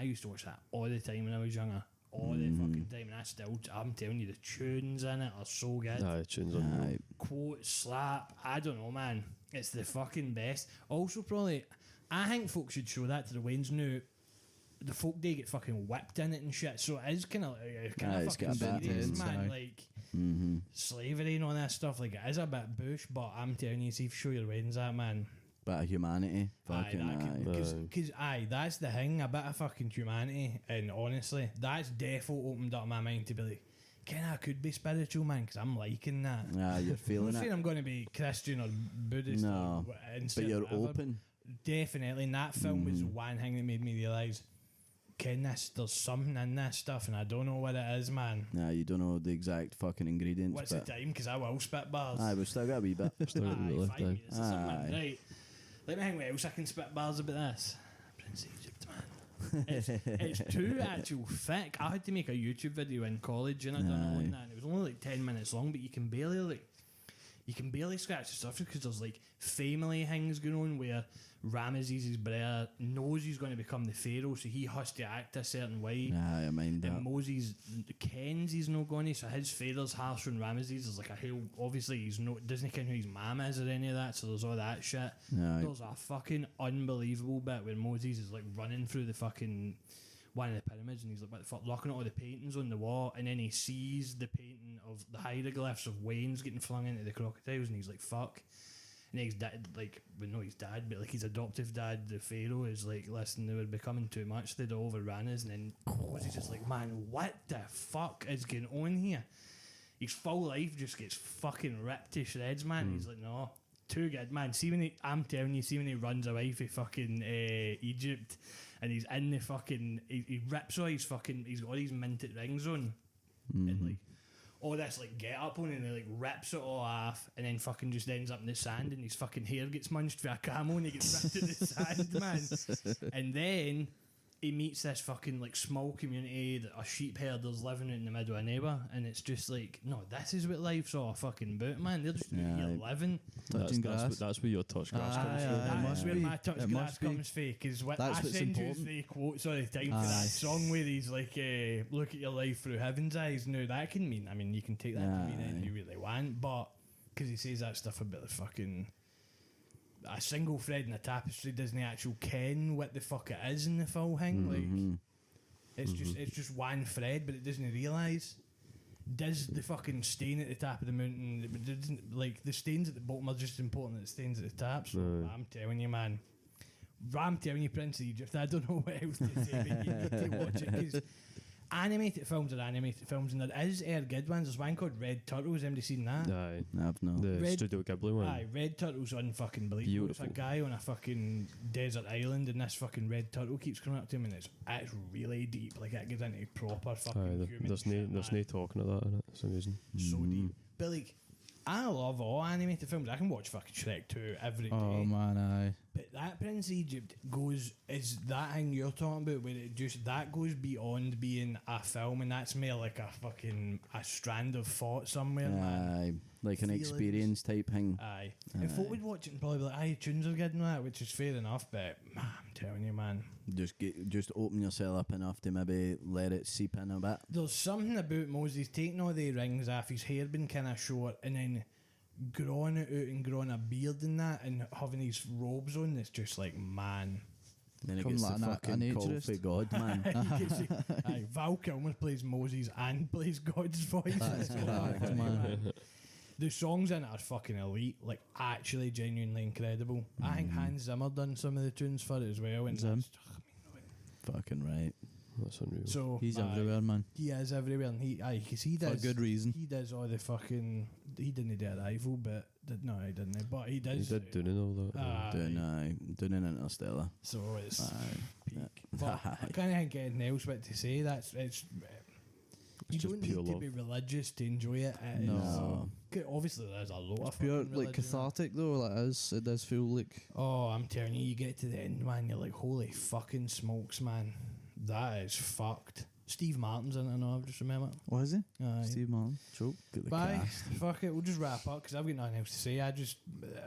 Speaker 1: used to watch that all the time when I was younger. All the fucking time, and I'm telling you, the tunes in it are so good.
Speaker 4: Aye, tunes on.
Speaker 2: Aye.
Speaker 1: Quote, slap, I don't know, man. It's the fucking best. Also, probably, I think folks should show that to the Waynes now. The folk, they get fucking whipped in it and shit, so it is kind of
Speaker 2: It's
Speaker 1: fucking
Speaker 2: got a bit
Speaker 1: serious,
Speaker 3: intense,
Speaker 1: man.
Speaker 3: aye.
Speaker 1: Like
Speaker 2: Mm-hmm.
Speaker 1: slavery and all that stuff. Like, it is a bit bush, but I'm telling you, see if you show your Waynes that, man.
Speaker 2: Bit of humanity. Fucking aye.
Speaker 1: Because that's the thing, a bit of fucking humanity, and honestly, that's definitely opened up my mind to be like, I could be spiritual, man, because I'm liking that.
Speaker 2: Yeah, you're
Speaker 1: I'm
Speaker 2: feeling
Speaker 1: not saying
Speaker 2: it.
Speaker 1: I'm going to be Christian or Buddhist,
Speaker 2: No,
Speaker 1: or
Speaker 2: but you're open.
Speaker 1: Definitely, and that film was one thing that made me realise, there's something in this stuff, and I don't know what it is, man.
Speaker 2: Yeah, you don't know the exact fucking ingredients.
Speaker 1: What's the
Speaker 2: but
Speaker 1: time? Because I will spit bars.
Speaker 2: aye, we've still got a wee bit.
Speaker 4: Still got a bit
Speaker 1: Aye,
Speaker 4: left,
Speaker 1: 5
Speaker 4: aye.
Speaker 1: minutes or something.
Speaker 2: Aye.
Speaker 1: Right. Let me hang what else I can spit bars about this. Prince Egypt, man. It's too actual thick. I had to make a YouTube video in college and I done it on that, and it was only like 10 minutes long, but you can barely scratch the surface because there's like family things going on where Ramesses' brother knows he's going to become the pharaoh, so he has to act a certain way.
Speaker 2: Aye, I mind
Speaker 1: And
Speaker 2: that.
Speaker 1: Moses kens he's not going to, so his father's harsh on Ramesses. There's like a whole, obviously he's not, doesn't ken who his mum is or any of that, so there's all that shit.
Speaker 2: Aye.
Speaker 1: There's a fucking unbelievable bit where Moses is like running through the fucking one of the pyramids, and he's like, what the fuck, looking at all the paintings on the wall, and then he sees the painting of the hieroglyphs of Wayne's getting flung into the crocodiles, and he's like, fuck. And his dad, like, well, not his dad, but like his adoptive dad, the pharaoh, is like, listen, they were becoming too much, they'd overran us. And then Moses just like, man, what the fuck is going on here? His full life just gets fucking ripped to shreds, man. He's like, no, too good, man. See when I'm telling you, see when he runs away from fucking Egypt, and he's in the fucking, he rips all his fucking, he's got all these minted rings on, and like, all this like get up on, and he like rips it all off, and then fucking just ends up in the sand, and his fucking hair gets munched for a camel, and he gets ripped in the sand, man. And then he meets this fucking like small community that are sheep herders living in the middle of nowhere, and it's just like, no, this is what life's all fucking about, man. They're just out here living.
Speaker 3: Touching grass.
Speaker 4: That's where your touch grass comes
Speaker 3: Aye,
Speaker 4: from.
Speaker 3: aye. It
Speaker 1: That's
Speaker 3: must
Speaker 1: where
Speaker 3: be.
Speaker 1: my touch
Speaker 3: It
Speaker 1: grass
Speaker 3: must be.
Speaker 1: comes from, because I
Speaker 3: That's what's
Speaker 1: send you
Speaker 3: important.
Speaker 1: the quotes all the time for that
Speaker 3: Aye.
Speaker 1: song where he's like, look at your life through heaven's eyes. Now that can mean, I mean, you can take that to mean anything you really want, but because he says that stuff about the fucking, a single thread in a tapestry doesn't actually ken what the fuck it is in the full thing. Like, it's just one thread, but it doesn't realise. Does the fucking stain at the top of the mountain, it doesn't, like, the stains at the bottom are just as important as the stains at the top. So I'm telling you, man. I'm telling you, Prince of Egypt. I don't know what else to say, but you need to watch it, because animated films are animated films, and there is good ones. There's one called Red Turtles. Anybody seen that?
Speaker 4: Aye.
Speaker 2: I've no.
Speaker 4: The
Speaker 1: Red-
Speaker 4: Studio Ghibli one.
Speaker 1: Aye, Red Turtle's unfucking believable.
Speaker 4: Beautiful.
Speaker 1: It's a guy on a fucking desert island, and this fucking red turtle keeps coming up to him, and it's really deep. Like, it gets into proper fucking
Speaker 4: Aye,
Speaker 1: human
Speaker 4: there's
Speaker 1: shit,
Speaker 4: no
Speaker 1: man.
Speaker 4: talking of that in it. It's amazing.
Speaker 1: So deep. But like, I love all animated films. I can watch fucking Shrek 2 every day.
Speaker 3: Oh man, aye.
Speaker 1: But that Prince of Egypt is that thing you're talking about, where it just, that goes beyond being a film, and that's more like a strand of thought somewhere, man.
Speaker 2: Aye, like an
Speaker 1: Feelings.
Speaker 2: experience type thing.
Speaker 1: Aye. If folk would watch it and probably be like, aye, tunes are good and that, which is fair enough, but man, I'm telling you, man.
Speaker 2: Just open yourself up enough to maybe let it seep in a bit.
Speaker 1: There's something about Moses taking all the rings off, his hair being kind of short, and then growing it out and growing a beard and that, and having these robes on. It's just like, man.
Speaker 2: Then it
Speaker 3: Come
Speaker 2: gets
Speaker 3: like
Speaker 2: the
Speaker 3: a
Speaker 2: fucking call
Speaker 3: naturist.
Speaker 2: for God, man.
Speaker 1: Aye, Val Kilmer plays Moses and plays God's voice.
Speaker 3: That's
Speaker 1: It's
Speaker 3: correct,
Speaker 1: funny,
Speaker 3: man.
Speaker 1: The songs in it are fucking elite, like actually genuinely incredible. I think Hans Zimmer done some of the tunes for it as well. And
Speaker 3: Zim.
Speaker 2: Fucking right.
Speaker 4: That's unreal.
Speaker 1: so
Speaker 3: He's
Speaker 1: aye,
Speaker 3: everywhere, man.
Speaker 1: He is everywhere, and because he
Speaker 3: For
Speaker 1: does
Speaker 3: good reason.
Speaker 1: He does all the fucking. He didn't do Arrival, but no, he didn't. But he
Speaker 4: He
Speaker 1: does.
Speaker 4: did doing all that.
Speaker 1: Aye.
Speaker 2: Doing an Interstellar.
Speaker 1: So it's
Speaker 2: Aye.
Speaker 1: peak. But I can't think anything else but to say. It's You
Speaker 4: It's just
Speaker 1: don't
Speaker 4: pure
Speaker 1: need to
Speaker 4: love.
Speaker 1: be religious to enjoy it. It
Speaker 3: No.
Speaker 1: is- Obviously, there's a lot of
Speaker 3: Pure
Speaker 1: fucking
Speaker 3: like
Speaker 1: religion.
Speaker 3: cathartic though. Like it does feel like.
Speaker 1: Oh, I'm telling you, you get to the end, man, you're like, holy fucking smokes, man. That is fucked. Steve Martin's in it, I know, I've just remembered.
Speaker 3: What is he?
Speaker 1: Aye.
Speaker 3: Steve Martin. Choke.
Speaker 2: Got the
Speaker 1: Bye.
Speaker 2: cast.
Speaker 1: Fuck it, we'll just wrap up because I've got nothing else to say. I just.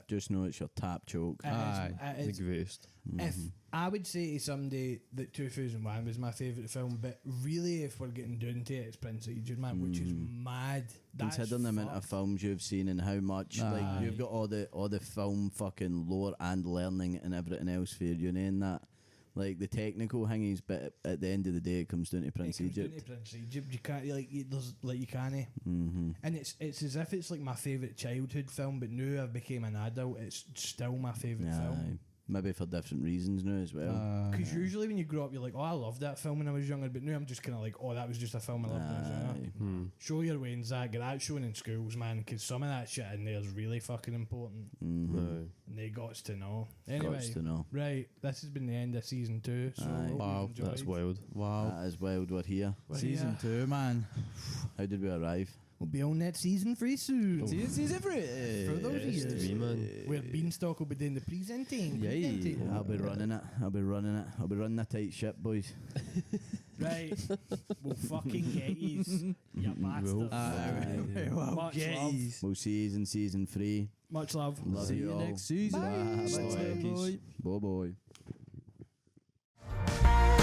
Speaker 2: Just know it's your tap choke.
Speaker 4: The
Speaker 1: It is,
Speaker 4: greatest.
Speaker 1: if I would say to somebody that 2001 was my favourite film, but really, if we're getting down to it, it's Prince of Egypt, man, which is mad. That's
Speaker 2: Considering the amount of
Speaker 1: fucked.
Speaker 2: films you've seen and how much like
Speaker 1: Aye.
Speaker 2: you've got all the film fucking lore and learning and everything else for your uni and that. Like the technical thingies, but at the end of the day, it comes down to Prince
Speaker 1: It comes down
Speaker 2: Egypt.
Speaker 1: to Prince Egypt. You can't there's like you can't.
Speaker 2: Mm-hmm.
Speaker 1: And it's as if it's like my favourite childhood film, but now I've became an adult, it's still my favourite film.
Speaker 2: Maybe for different reasons now as well.
Speaker 1: Because usually when you grow up, you're like, oh, I loved that film when I was younger, but now I'm just kind of like, oh, that was just a film I loved when I was younger.
Speaker 4: Hmm.
Speaker 1: Show your way in Zach, get that shown in schools, man, because some of that shit in there is really fucking important.
Speaker 2: Mm-hmm.
Speaker 4: Aye.
Speaker 1: And they got to know. Anyway,
Speaker 2: Gots to know.
Speaker 1: right, this has been the end of season 2. So
Speaker 2: Aye.
Speaker 1: hope you've
Speaker 3: Wow,
Speaker 1: enjoyed.
Speaker 4: That's wild.
Speaker 3: Wow.
Speaker 2: That is wild. We're here.
Speaker 1: We're
Speaker 3: Season
Speaker 1: here.
Speaker 3: 2, man.
Speaker 2: How did we arrive?
Speaker 1: We'll be on that season 3 soon.
Speaker 3: Season 3.
Speaker 1: For those years.
Speaker 4: S2E, man.
Speaker 1: Where Beanstalk will be doing the presenting.
Speaker 3: Yay.
Speaker 1: presenting.
Speaker 2: I'll be running it. I'll be running a tight ship, boys.
Speaker 1: Right, we'll fucking get yous, you bastards. Much love.
Speaker 2: We'll see you in season 3.
Speaker 1: Much love.
Speaker 2: Love
Speaker 3: See
Speaker 2: you
Speaker 3: you
Speaker 2: all.
Speaker 3: next season.
Speaker 2: Bye.
Speaker 3: Bye.
Speaker 2: Bye.
Speaker 3: Bye.
Speaker 2: Bye. Bye.